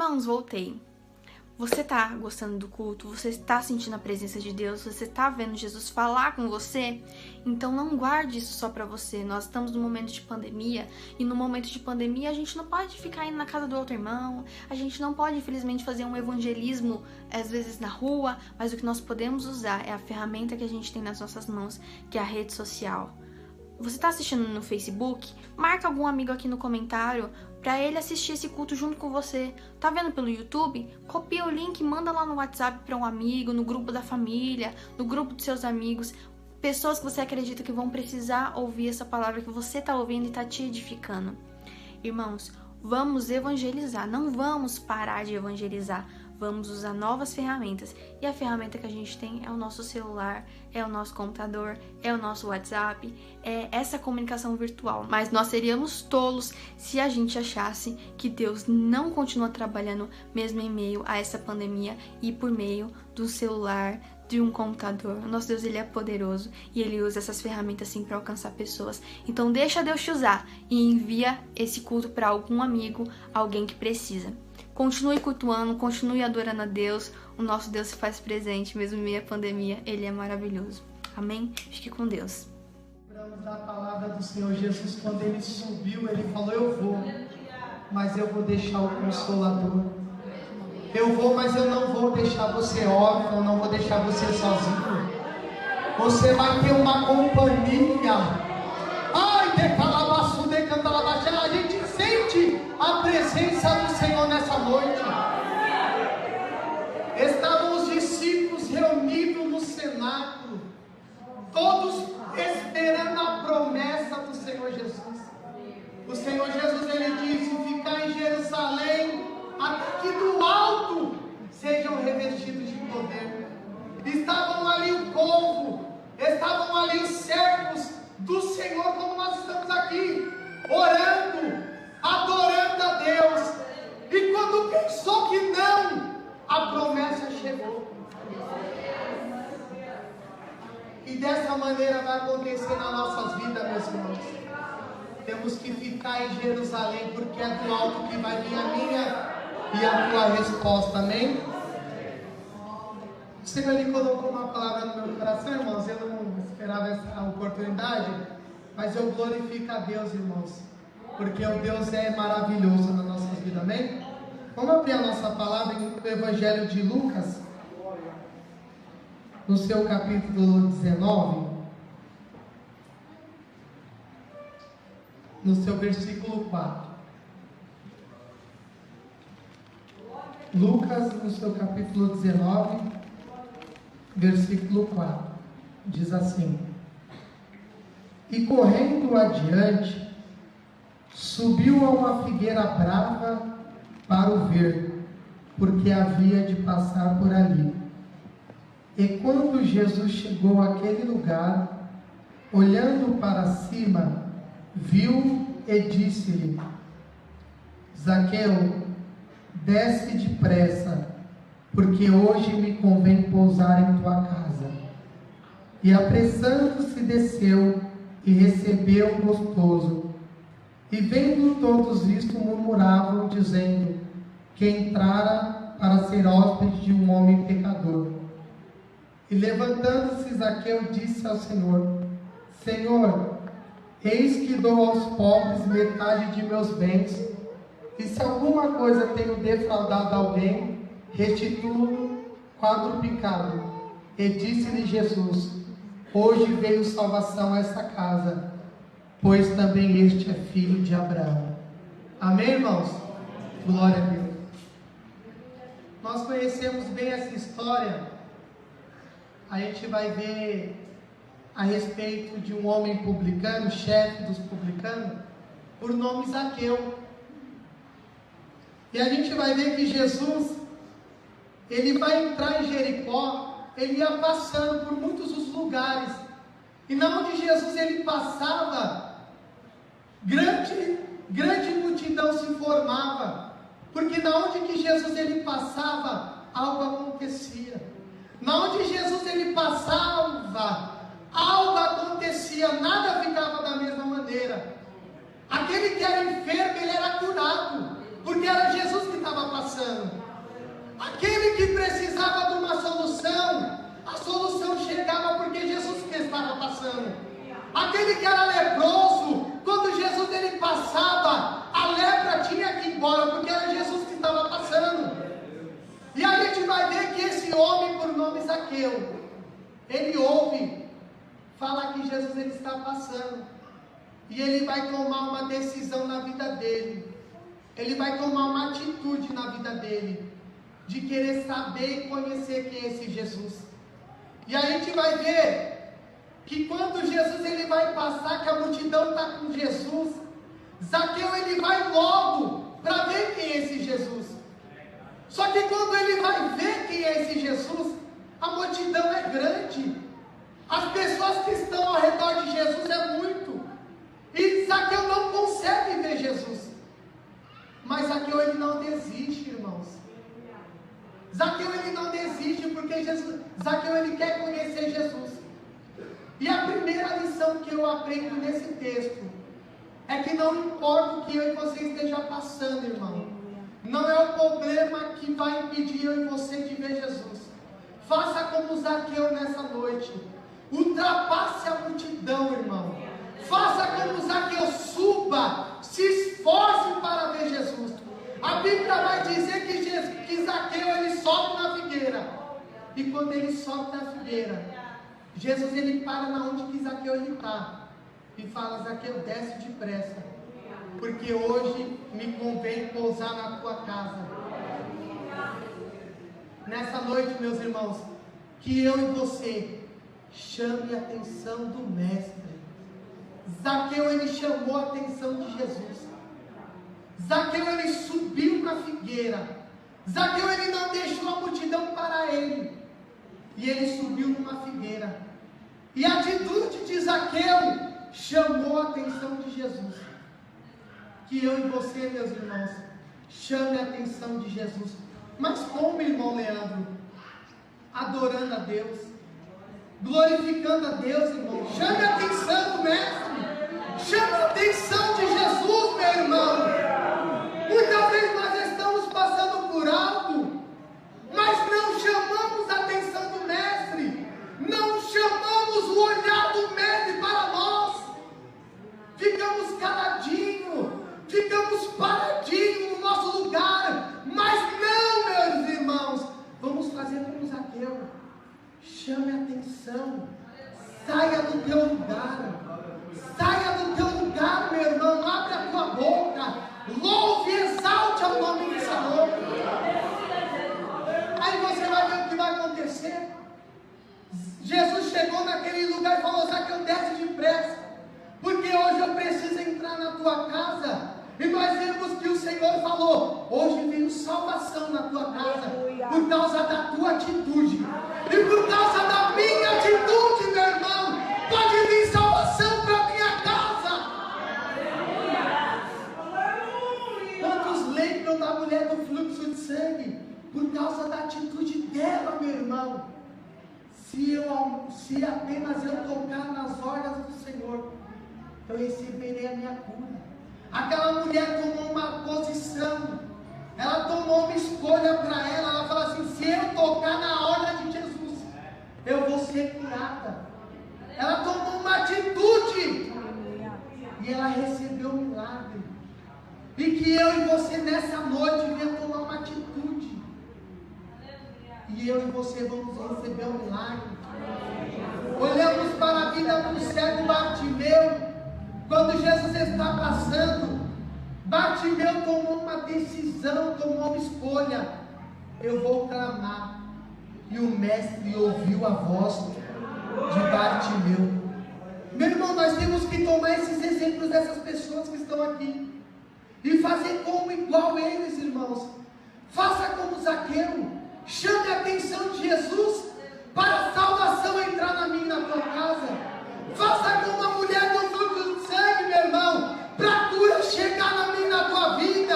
Irmãos, voltei. Você tá gostando do culto? Você está sentindo a presença de Deus? Você está vendo Jesus falar com você? Então não guarde isso só pra você. Nós estamos num momento de pandemia, e no momento de pandemia a gente não pode ficar indo na casa do outro irmão, a gente não pode, infelizmente, fazer um evangelismo às vezes na rua, mas o que nós podemos usar é a ferramenta que a gente tem nas nossas mãos, que é a rede social. Você tá assistindo no Facebook? Marca algum amigo aqui no comentário para ele assistir esse culto junto com você. Tá vendo pelo YouTube? Copia o link, manda lá no WhatsApp para um amigo, no grupo da família, no grupo dos seus amigos, pessoas que você acredita que vão precisar ouvir essa palavra que você tá ouvindo e tá te edificando. Irmãos, vamos evangelizar, não vamos parar de evangelizar. Vamos usar novas ferramentas. E a ferramenta que a gente tem é o nosso celular, é o nosso computador, é o nosso WhatsApp, é essa comunicação virtual. Mas nós seríamos tolos se a gente achasse que Deus não continua trabalhando mesmo em meio a essa pandemia e por meio do celular, de um computador. O nosso Deus, ele é poderoso e ele usa essas ferramentas sim para alcançar pessoas. Então deixa Deus te usar e envia esse culto para algum amigo, alguém que precisa. Continue cultuando, continue adorando a Deus. O nosso Deus se faz presente, mesmo em meio à pandemia. Ele é maravilhoso. Amém? Fique com Deus. Lembramos da palavra do Senhor Jesus, quando ele subiu, ele falou: eu vou, mas eu vou deixar o Consolador. Eu vou, mas eu não vou deixar você órfão, não vou deixar você sozinho. Você vai ter uma companhia. Ai, decalabaçu, decantalabaxá. A gente sente a presença do Senhor nessa noite. Estavam os discípulos reunidos no cenáculo, todos esperando a promessa do Senhor Jesus. O Senhor Jesus, ele disse: ficar em Jerusalém até que do alto sejam revestidos de poder. Estavam ali o povo, estavam ali os servos do Senhor, como nós estamos aqui, orando, adorando a Deus. E quando pensou que não, a promessa chegou. E dessa maneira vai acontecer nas nossas vidas, meus irmãos. Temos que ficar em Jerusalém, porque é do alto que vai vir a minha e a tua resposta, amém? O Senhor lhe colocou uma palavra no meu coração, irmãos. Eu não esperava essa oportunidade, mas eu glorifico a Deus, irmãos, porque o Deus é maravilhoso nas nossas vidas, amém? Vamos abrir a nossa palavra no Evangelho de Lucas, no seu capítulo 19, no seu versículo 4. Lucas, no seu capítulo 19, versículo 4, diz assim: e correndo adiante, subiu a uma figueira brava para o ver, porque havia de passar por ali. E quando Jesus chegou àquele lugar, olhando para cima, viu e disse-lhe: Zaqueu, desce depressa, porque hoje me convém pousar em tua casa. E apressando-se desceu e recebeu gostoso. E vendo todos isto, murmuravam, dizendo que entrara para ser hóspede de um homem pecador. E levantando-se, Zaqueu disse ao Senhor: Senhor, eis que dou aos pobres metade de meus bens, e se alguma coisa tenho defraudado alguém, restituo quadruplicado. E disse-lhe Jesus: hoje veio salvação a esta casa, pois também este é filho de Abraão. Amém, irmãos? Glória a Deus. Nós conhecemos bem essa história. A gente vai ver a respeito de um homem publicano, chefe dos publicanos, por nome Zaqueu. E a gente vai ver que Jesus, ele vai entrar em Jericó, ele ia passando por muitos os lugares, e na onde Jesus ele passava, grande multidão se formava, porque na onde que Jesus ele passava, algo acontecia. Na onde Jesus ele passava, algo acontecia, nada ficava da mesma maneira. Aquele que era enfermo, ele era curado, porque era Jesus que estava passando. embora, porque era Jesus que estava passando. E a gente vai ver que esse homem, por nome Zaqueu, ele ouve falar que Jesus ele está passando. E ele vai tomar uma decisão na vida dele. Ele vai tomar uma atitude na vida dele, de querer saber e conhecer quem é esse Jesus. E a gente vai ver que quando Jesus ele vai passar, que a multidão está com Jesus, Zaqueu ele vai logo para ver quem é esse Jesus. Só que quando ele vai ver quem é esse Jesus, a multidão é grande. As pessoas que estão ao redor de Jesus é muito. E Zaqueu não consegue ver Jesus. Mas Zaqueu ele não desiste, irmãos. Zaqueu ele não desiste porque Zaqueu ele quer conhecer Jesus. E a primeira lição que eu aprendo nesse texto é que não importa o que eu e você esteja passando, irmão, não é o problema que vai impedir eu e você de ver Jesus. Faça como Zaqueu nessa noite. Ultrapasse a multidão, irmão. Faça como Zaqueu, suba, se esforce para ver Jesus. A Bíblia vai dizer que Zaqueu ele sobe na figueira. E quando ele sobe na figueira, Jesus ele para na onde que Zaqueu ele está e fala: Zaqueu, desce depressa, porque hoje me convém pousar na tua casa. Nessa noite, meus irmãos, que eu e você chame a atenção do Mestre. Zaqueu ele chamou a atenção de Jesus. Zaqueu ele subiu na figueira. Zaqueu ele não deixou a multidão para ele. E ele subiu numa figueira. E a atitude de Zaqueu chamou a atenção de Jesus. Que eu e você, meus irmãos, chame a atenção de Jesus. Mas como, irmão Leandro? Adorando a Deus, glorificando a Deus, irmão. Chame a atenção do Mestre. Chame a atenção de Jesus, meu irmão. Muitas vezes nós estamos passando por algo, mas não chamamos a atenção do Mestre. Não chamamos o olhar do Mestre para nós. Ficamos caladinhos, ficamos paradinhos no nosso lugar. Mas não, meus irmãos, vamos fazer como Zaqueu. Chame a atenção. Saia do teu lugar. Saia do teu lugar, meu irmão. Abre a tua boca. Louve e exalte ao nome do Senhor. Aí você vai ver o que vai acontecer. Jesus chegou naquele lugar e falou: Zaqueu, desce depressa, porque hoje eu preciso entrar na tua casa. E nós vemos que o Senhor falou: hoje veio salvação na tua casa, por causa da tua atitude. E por causa da minha atitude, meu irmão, pode vir salvação para a minha casa. Quantos lembram da mulher do fluxo de sangue? Por causa da atitude dela, meu irmão. Se apenas eu tocar nas ordens do Senhor, eu receberei a minha cura. Aquela mulher tomou uma posição, ela tomou uma escolha para ela. Ela fala assim: se eu tocar na ordem de Jesus, eu vou ser curada. Ela tomou uma atitude e ela recebeu um milagre. E que eu e você nessa noite venhamos tomar uma atitude, e eu e você vamos receber um milagre. Olhamos para a vida do cego Bartimeu. Quando Jesus está passando, Bartimeu tomou uma decisão, tomou uma escolha: eu vou clamar. E o Mestre ouviu a voz de Bartimeu. Meu irmão, nós temos que tomar esses exemplos dessas pessoas que estão aqui e fazer como igual eles, irmãos. Faça como Zaqueu. Chame a atenção de Jesus para a salvação entrar na minha e na tua casa. Faça como a mulher do fluxo de sangue, meu irmão, para a cura chegar na minha e na tua vida.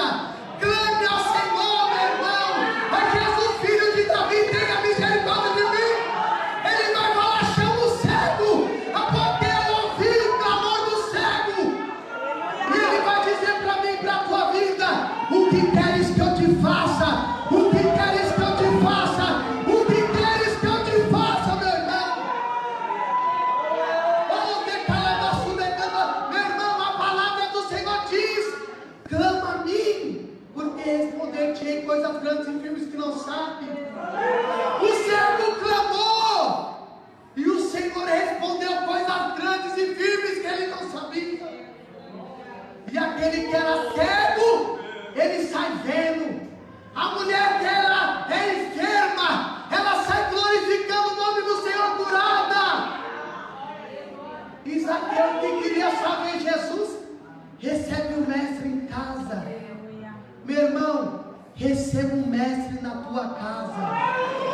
Clame ao Senhor, meu irmão. A Jesus, filho de Davi, tenha misericórdia de mim. Ele vai falar: chama o cego, porque eu ouvi o clamor do cego. E ele vai dizer para mim e para a tua vida: o que queres que eu te faça? O que queres que eu te faça? O que queres que eu te faça, meu irmão? Oh, que calabas ti em coisas grandes e firmes que não sabe. O servo clamou e o Senhor respondeu coisas grandes e firmes que ele não sabia. E aquele que era cego, ele sai vendo. A mulher que é enferma, ela sai glorificando o nome do Senhor, curada. E Zaqueu, que queria saber Jesus, recebe o mestre em casa. Meu irmão, receba um mestre na tua casa.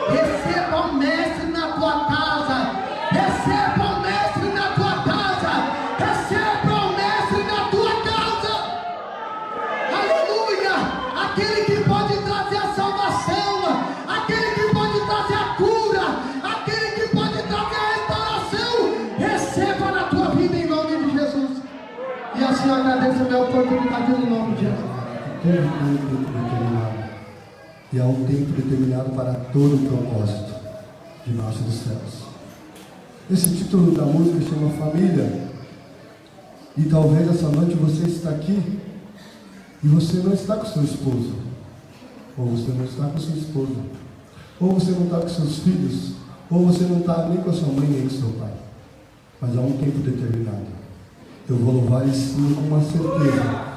Receba um mestre na tua casa. Receba um mestre na tua casa. Receba um mestre na tua casa. Aleluia! Aquele que pode trazer a salvação, aquele que pode trazer a cura, aquele que pode trazer a restauração, receba na tua vida em nome de Jesus. E assim eu agradeço a minha oportunidade no nome de Jesus. Todo tempo determinado. E há um tempo determinado para todo o propósito debaixo dos céus. Esse título da música chama Família. E talvez essa noite você está aqui e você não está com seu esposo, ou você não está com sua esposa, ou você não está com seus filhos, ou você não está nem com a sua mãe nem com seu pai. Mas há um tempo determinado. Eu vou louvar esse Senhor com uma certeza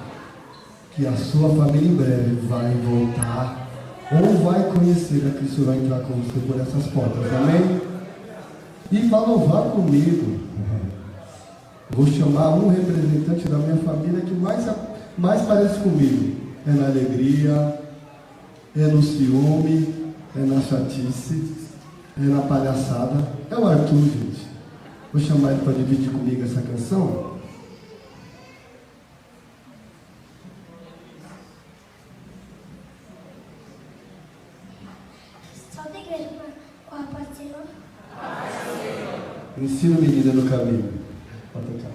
que a sua família em breve vai voltar ou vai conhecer a Cristo, vai entrar com você por essas portas, amém? E vai louvar comigo. Vou chamar um representante da minha família que mais parece comigo. É na alegria, é no ciúme, é na chatice, é na palhaçada. É o Arthur, gente. Vou chamar ele para dividir comigo essa canção. Ensina a menina no caminho. Pode tocar.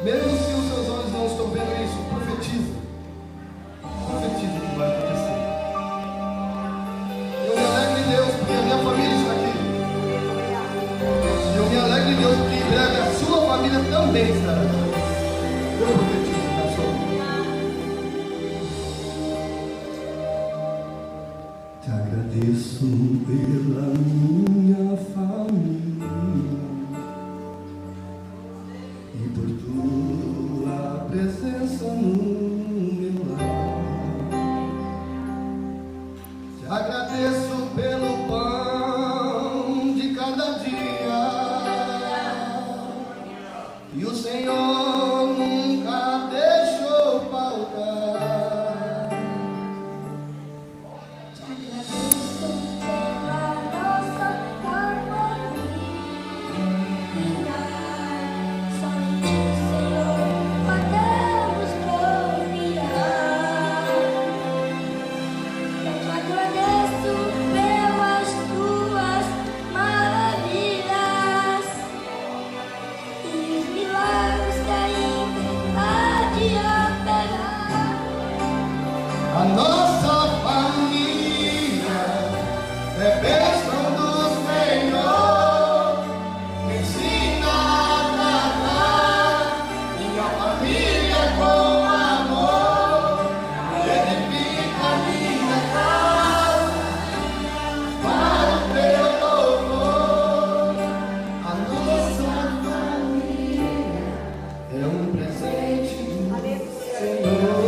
Mesmo se os seus olhos não estão vendo isso, profetiza. Profetiza o que vai acontecer. Eu me alegro em Deus porque a minha família está aqui. Eu me alegro em Deus porque em breve a sua família também estará aqui. Eu profetizo, pessoal. Te agradeço pela minha família e por tua presença no meu lar. Te agradeço pelo pão de cada dia e o Senhor nunca deixou faltar. A nossa família é bênção do Senhor. Me ensina a tratar minha família com amor. Edifica minha casa para o teu louvor. A nossa família é um presente do Senhor.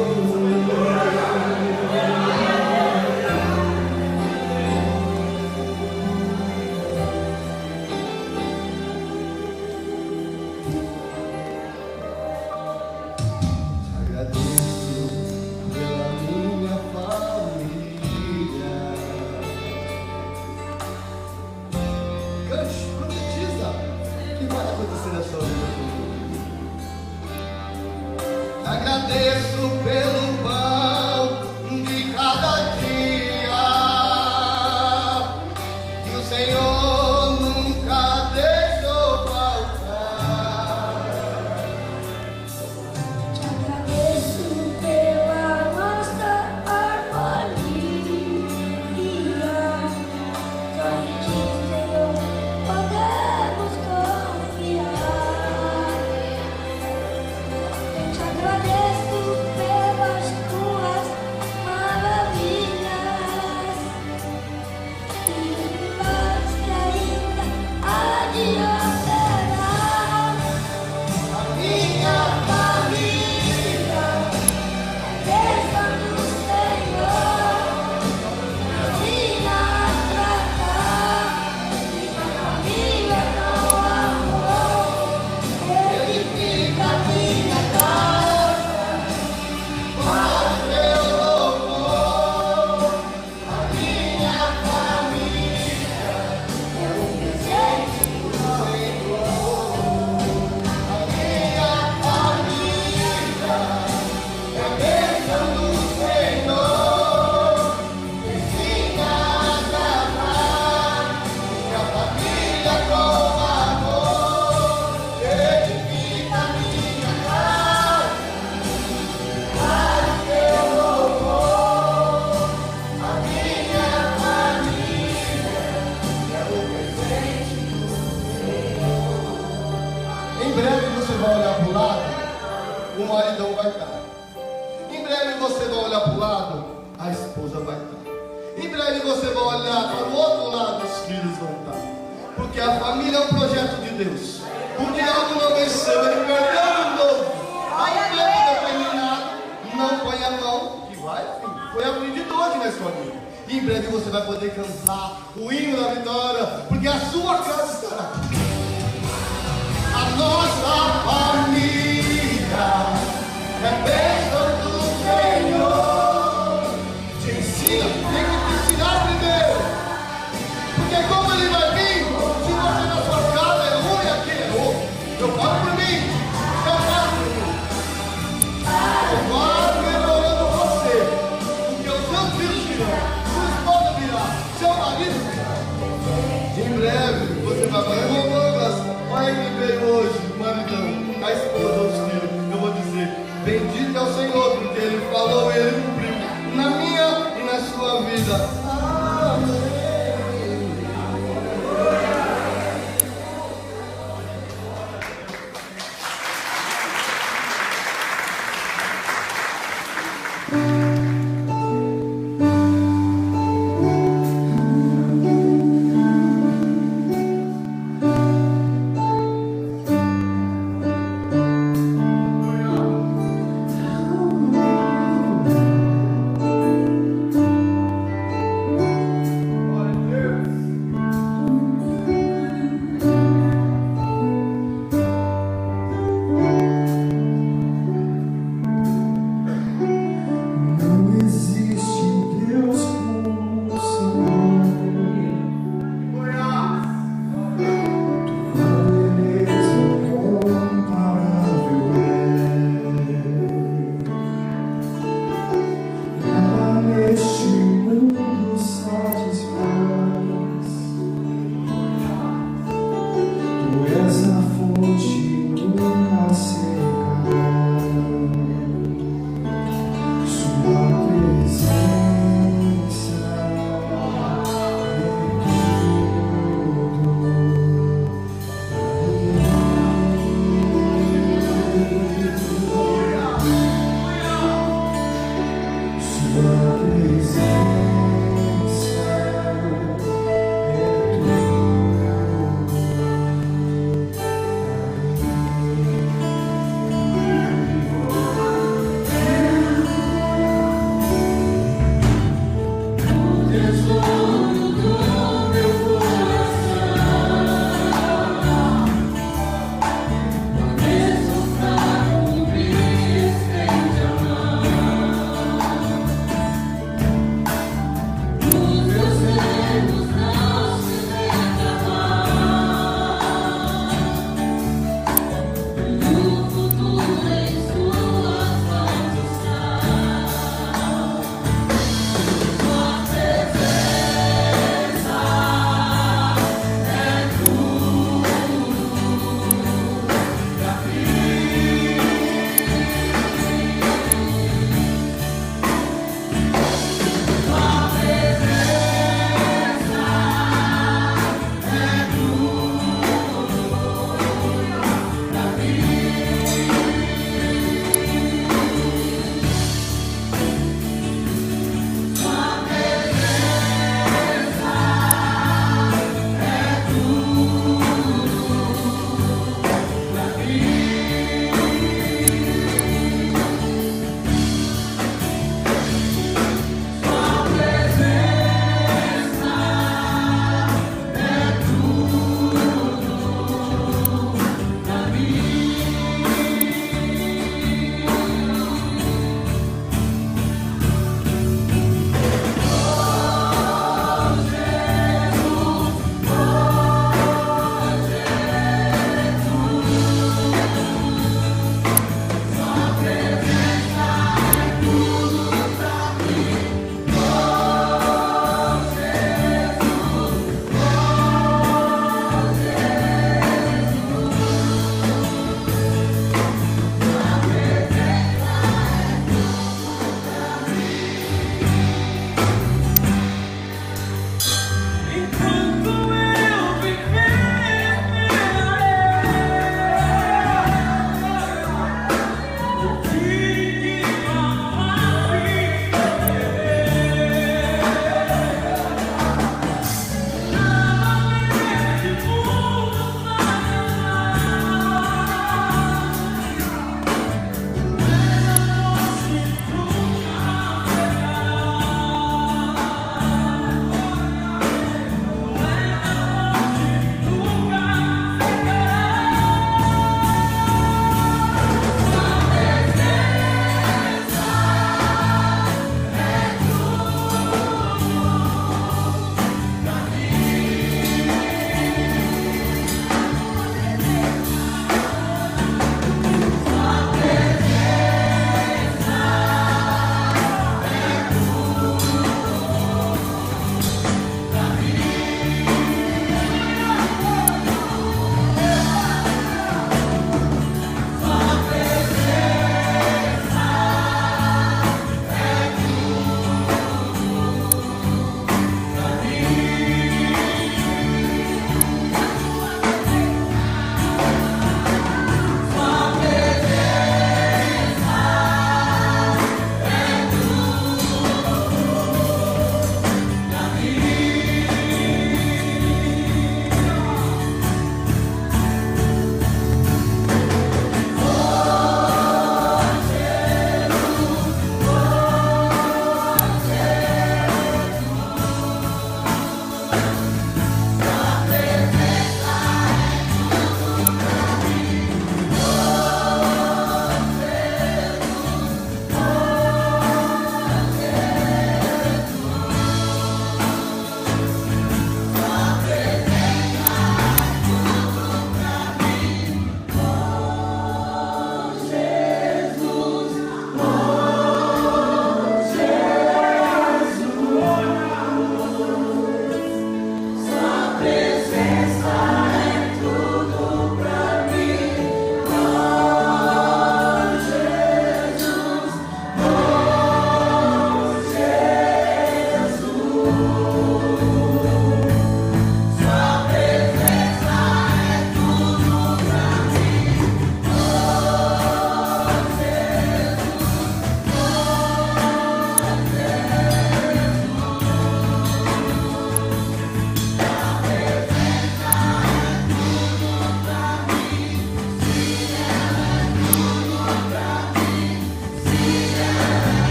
Agradeço pelo pão de cada dia que o Senhor nunca deixou faltar. Te agradeço pela nossa harmonia. Só em ti, Senhor, podemos confiar. Em breve você vai olhar para o lado, o maridão vai estar. Em breve você vai olhar para o lado, a esposa vai estar. Em breve você vai olhar para o outro lado, os filhos vão estar. Porque a família é um projeto de Deus. O diabo não venceu, ele perdeu de novo. A tempo determinado, não põe a mão, que vai, filho. Foi aprendido hoje na sua vida. E em breve você vai poder cantar o hino da vitória, porque a sua casa estará aqui. A nossa família é bênção do Senhor. Te ensina, tem que te ensinar primeiro. Porque como ele vai vir, se você na sua casa é ruim, aqui é outro. Eu falo por mim, eu falo por mim. Eu falo melhorando você. Porque os seus filhos virão, sua esposa virá, seu marido virá. Em breve você vai fazer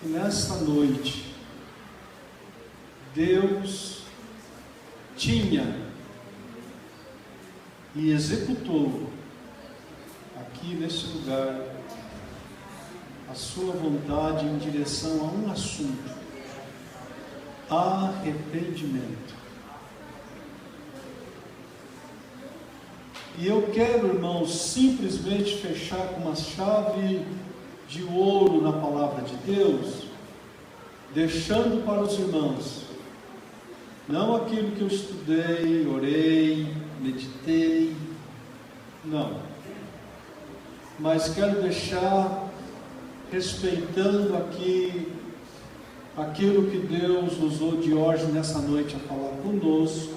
que nesta noite Deus tinha e executou aqui nesse lugar a sua vontade em direção a um assunto: arrependimento. E eu quero, irmãos, simplesmente fechar com uma chave de ouro na palavra de Deus, deixando para os irmãos não aquilo que eu estudei, orei, meditei, não, mas quero deixar respeitando aqui aquilo que Deus usou de hoje nessa noite a falar conosco.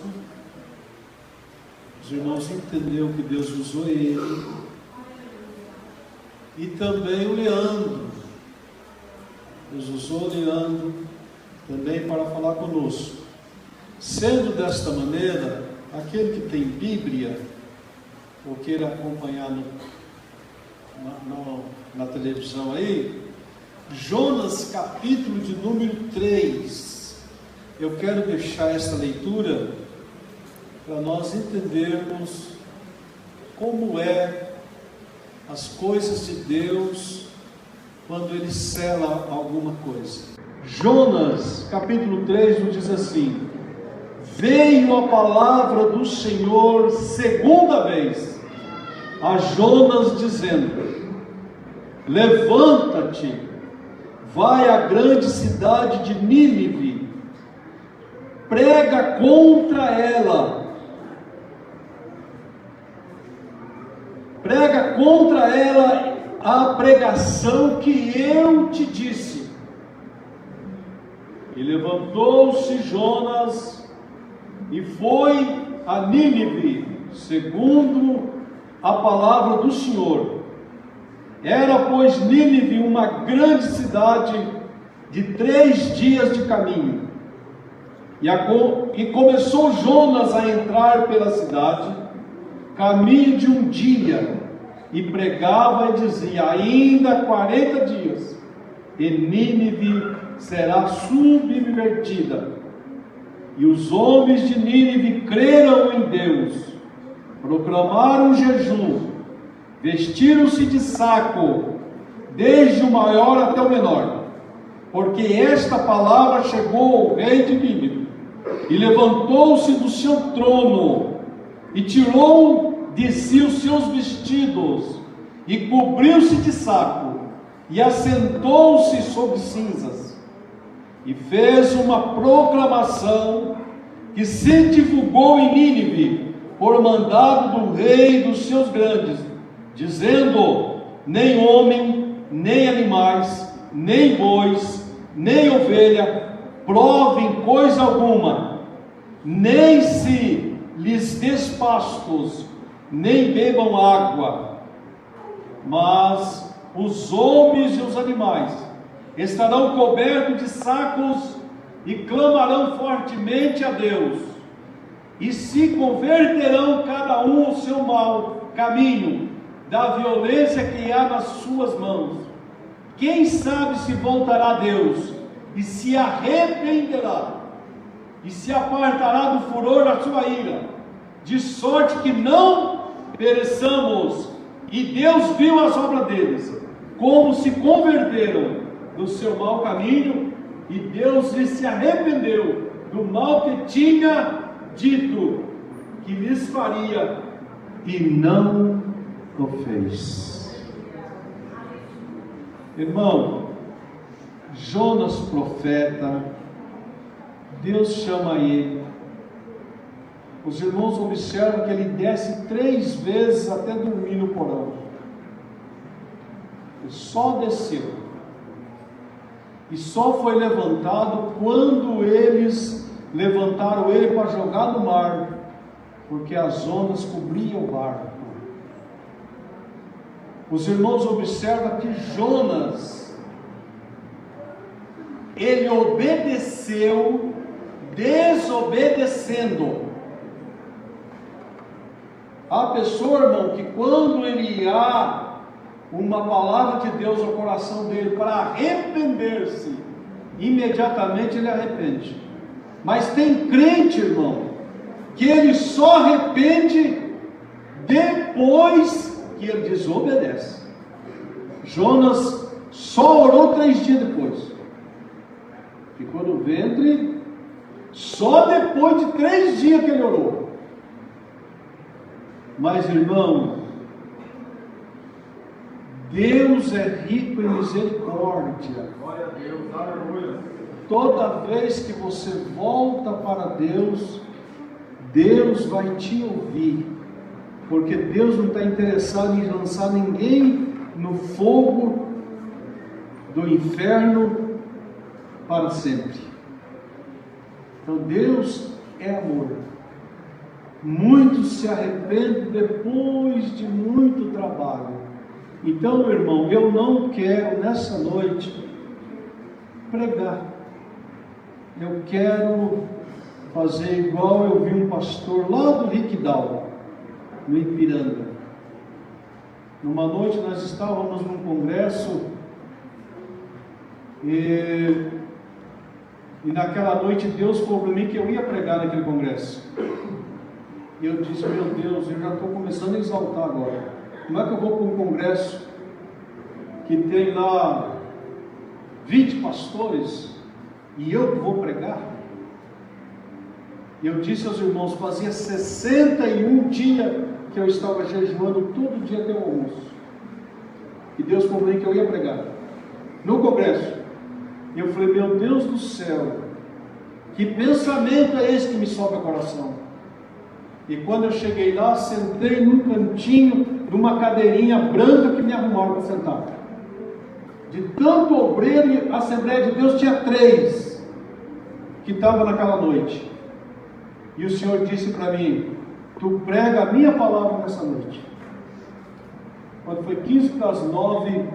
Os irmãos entenderam que Deus usou ele, e também o Leandro. Deus usou o Leandro também para falar conosco. Sendo desta maneira, aquele que tem Bíblia, ou queira acompanhar na televisão aí, Jonas capítulo de número 3, eu quero deixar esta leitura para nós entendermos como é as coisas de Deus quando Ele sela alguma coisa. Jonas capítulo 3 nos diz assim: veio a palavra do Senhor segunda vez a Jonas dizendo: levanta-te, vai à grande cidade de Nínive, prega contra ela, a pregação que eu te disse. E levantou-se Jonas e foi a Nínive, segundo a palavra do Senhor. Era, pois, Nínive uma grande cidade de 3 dias de caminho. E começou Jonas a entrar pela cidade, caminho de um dia, e pregava e dizia: ainda 40 dias, e Nínive será subvertida. E os homens de Nínive creram em Deus, proclamaram jejum, vestiram-se de saco, desde o maior até o menor, porque esta palavra chegou ao rei de Nínive. E levantou-se do seu trono, e tirou de si os seus vestidos, e cobriu-se de saco, e assentou-se sobre cinzas, e fez uma proclamação que se divulgou em Nínive, por mandado do rei e dos seus grandes, dizendo: nem homem, nem animais, nem bois, nem ovelha provem coisa alguma, nem se lhes des pastos, nem bebam água, mas os homens e os animais estarão cobertos de sacos e clamarão fortemente a Deus, e se converterão cada um ao seu mau caminho, da violência que há nas suas mãos. Quem sabe se voltará a Deus e se arrependerá, e se apartará do furor da sua ira, de sorte que não pereçamos. E Deus viu as obras deles, como se converteram do seu mau caminho, e Deus lhes se arrependeu do mal que tinha dito que lhes faria, e não o fez. Irmão, Jonas profeta, Deus chama ele. Os irmãos observam que ele desce 3 vezes até dormir no porão. Ele só desceu. E só foi levantado quando eles levantaram ele para jogar no mar, porque as ondas cobriam o barco. Os irmãos observam que Jonas, ele obedeceu desobedecendo. Há pessoa, irmão, que quando ele há uma palavra de Deus ao coração dele para arrepender-se, arrepender-se, imediatamente ele arrepende. Mas tem crente, irmão, que ele só arrepende depois que ele desobedece. Jonas só orou 3 dias depois. Ficou no ventre só depois de 3 dias que ele orou. Mas, irmão, Deus é rico em misericórdia. Glória a Deus, aleluia. Toda vez que você volta para Deus, Deus vai te ouvir. Porque Deus não está interessado em lançar ninguém no fogo do inferno para sempre. Então Deus é amor. Muitos se arrependem depois de muito trabalho. Então, meu irmão, eu não quero nessa noite pregar. Eu quero fazer igual eu vi um pastor lá do Riquidal, no Ipiranga. Numa noite nós estávamos num congresso e naquela noite Deus falou para mim que eu ia pregar naquele congresso. E eu disse, meu Deus, eu já estou começando a exaltar agora. Como é que eu vou para um congresso que tem lá 20 pastores e eu vou pregar? Eu disse aos irmãos, fazia 61 dias que eu estava jejuando todo dia até o almoço. E Deus falou que eu ia pregar no congresso. E eu falei, meu Deus do céu, que pensamento é esse que me sobe ao coração? E quando eu cheguei lá, sentei num cantinho, numa cadeirinha branca que me arrumaram para sentar. De tanto obreiro, a Assembleia de Deus tinha 3 que estavam naquela noite. E o Senhor disse para mim, tu prega a minha palavra nessa noite. Quando foi 15 para as 9,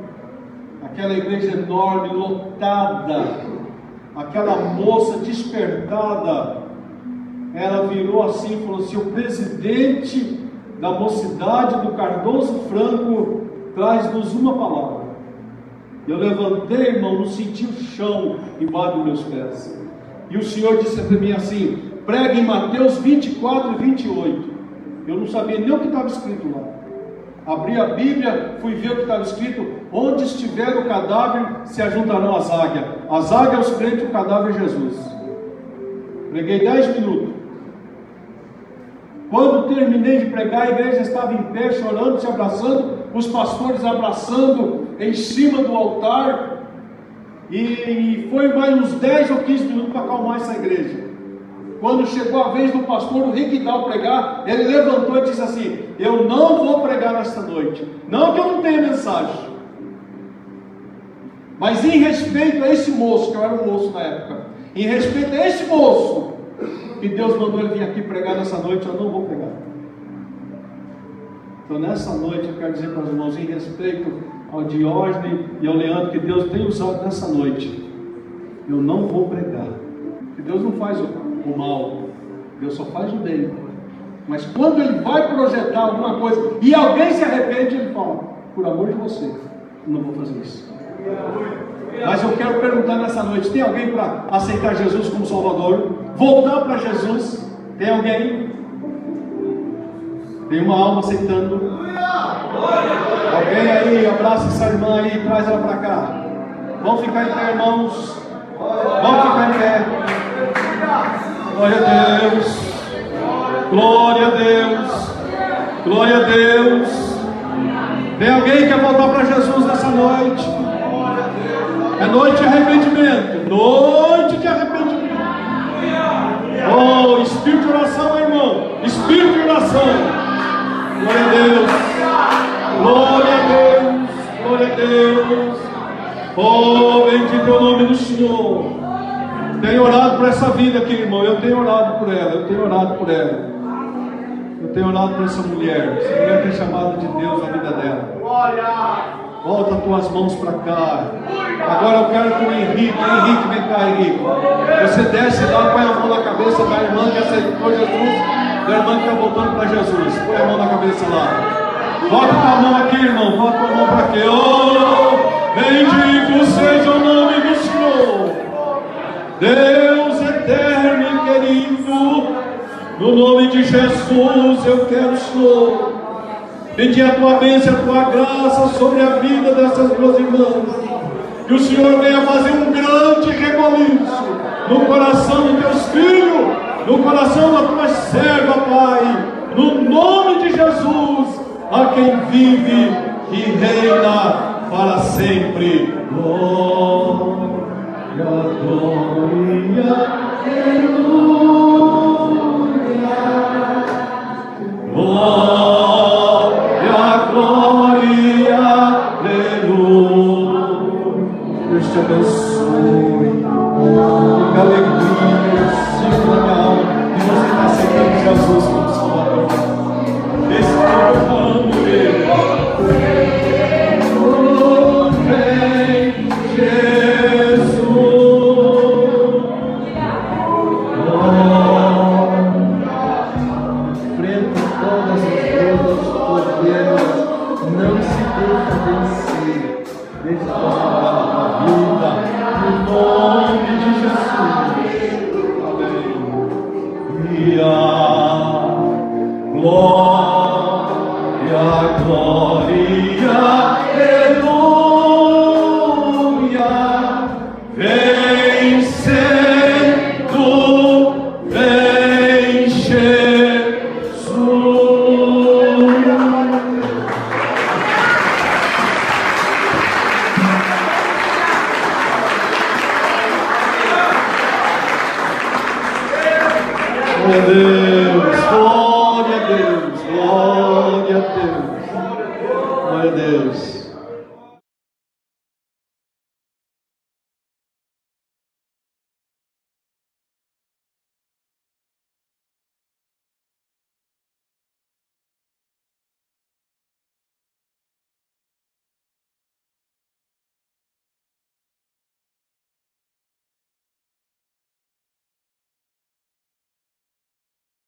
aquela igreja enorme, lotada, aquela moça despertada, ela virou assim e falou assim, o presidente da mocidade do Cardoso Franco traz-nos uma palavra. Eu levantei, irmão, não senti o chão embaixo dos meus pés. E o Senhor disse para mim assim, prega em Mateus 24 e 28. Eu não sabia nem o que estava escrito lá. Abri a Bíblia, fui ver o que estava escrito, onde estiver o cadáver, se ajuntarão as águias. As águias, os crentes, o cadáver é Jesus. Preguei 10 minutos. Quando terminei de pregar, a igreja estava em pé, chorando, se abraçando, os pastores abraçando em cima do altar, e foi mais uns 10 ou 15 minutos para acalmar essa igreja. Quando chegou a vez do pastor o Riquidal pregar, ele levantou e disse assim, eu não vou pregar nesta noite, não que eu não tenha mensagem, mas em respeito a esse moço, que eu era um moço na época, em respeito a esse moço, que Deus mandou ele vir aqui pregar nessa noite, eu não vou pregar. Então nessa noite eu quero dizer para os irmãos, em respeito ao Diógenes e ao Leandro, que Deus tem usado nessa noite, eu não vou pregar, porque Deus não faz o mal, Deus só faz o bem. Mas quando Ele vai projetar alguma coisa e alguém se arrepende, Ele fala, por amor de você, eu não vou fazer isso. Mas eu quero perguntar nessa noite, tem alguém para aceitar Jesus como Salvador? Voltar para Jesus? Tem alguém? Tem uma alma aceitando? Alguém aí, abraça essa irmã aí e traz ela para cá. Vamos ficar em pé, irmãos. Vamos ficar em pé. Glória a Deus. Glória a Deus. Glória a Deus. Tem alguém que quer voltar para Jesus nessa noite? É noite de arrependimento. Noite de arrependimento. Oh, espírito de oração, irmão. Espírito de oração. Glória a Deus. Glória a Deus. Glória a Deus. Oh, bendito é o nome do Senhor. Tenho orado por essa vida aqui, irmão. Eu tenho orado por ela. Eu tenho orado por ela. Eu tenho orado por essa mulher. Essa mulher que é chamada de Deus na vida dela. Volta as tuas mãos para cá. Agora eu quero que o Henrique, vem cá, Henrique. Você desce lá, põe a mão na cabeça da irmã que aceitou Jesus, da irmã que está voltando para Jesus. Põe a mão na cabeça lá. Bota tua mão aqui, irmão. Bota tua mão para aqui. Oh, bendito seja o nome do Senhor. No nome de Jesus, eu quero, Senhor, pedir a tua bênção, a tua graça sobre a vida dessas duas irmãs. Que o Senhor venha fazer um grande reboliço no coração dos teus filhos, no coração da tua serva, Pai. No nome de Jesus, a quem vive e reina para sempre. Glória, glória, aleluia. Glória, glória, aleluia. Deus te abençoe. Que alegria, Senhor, na minha alma, que você está seguindo Jesus como Salvador. Esse é o amo dele. Glória a Deus, glória a Deus, glória a Deus, glória a Deus.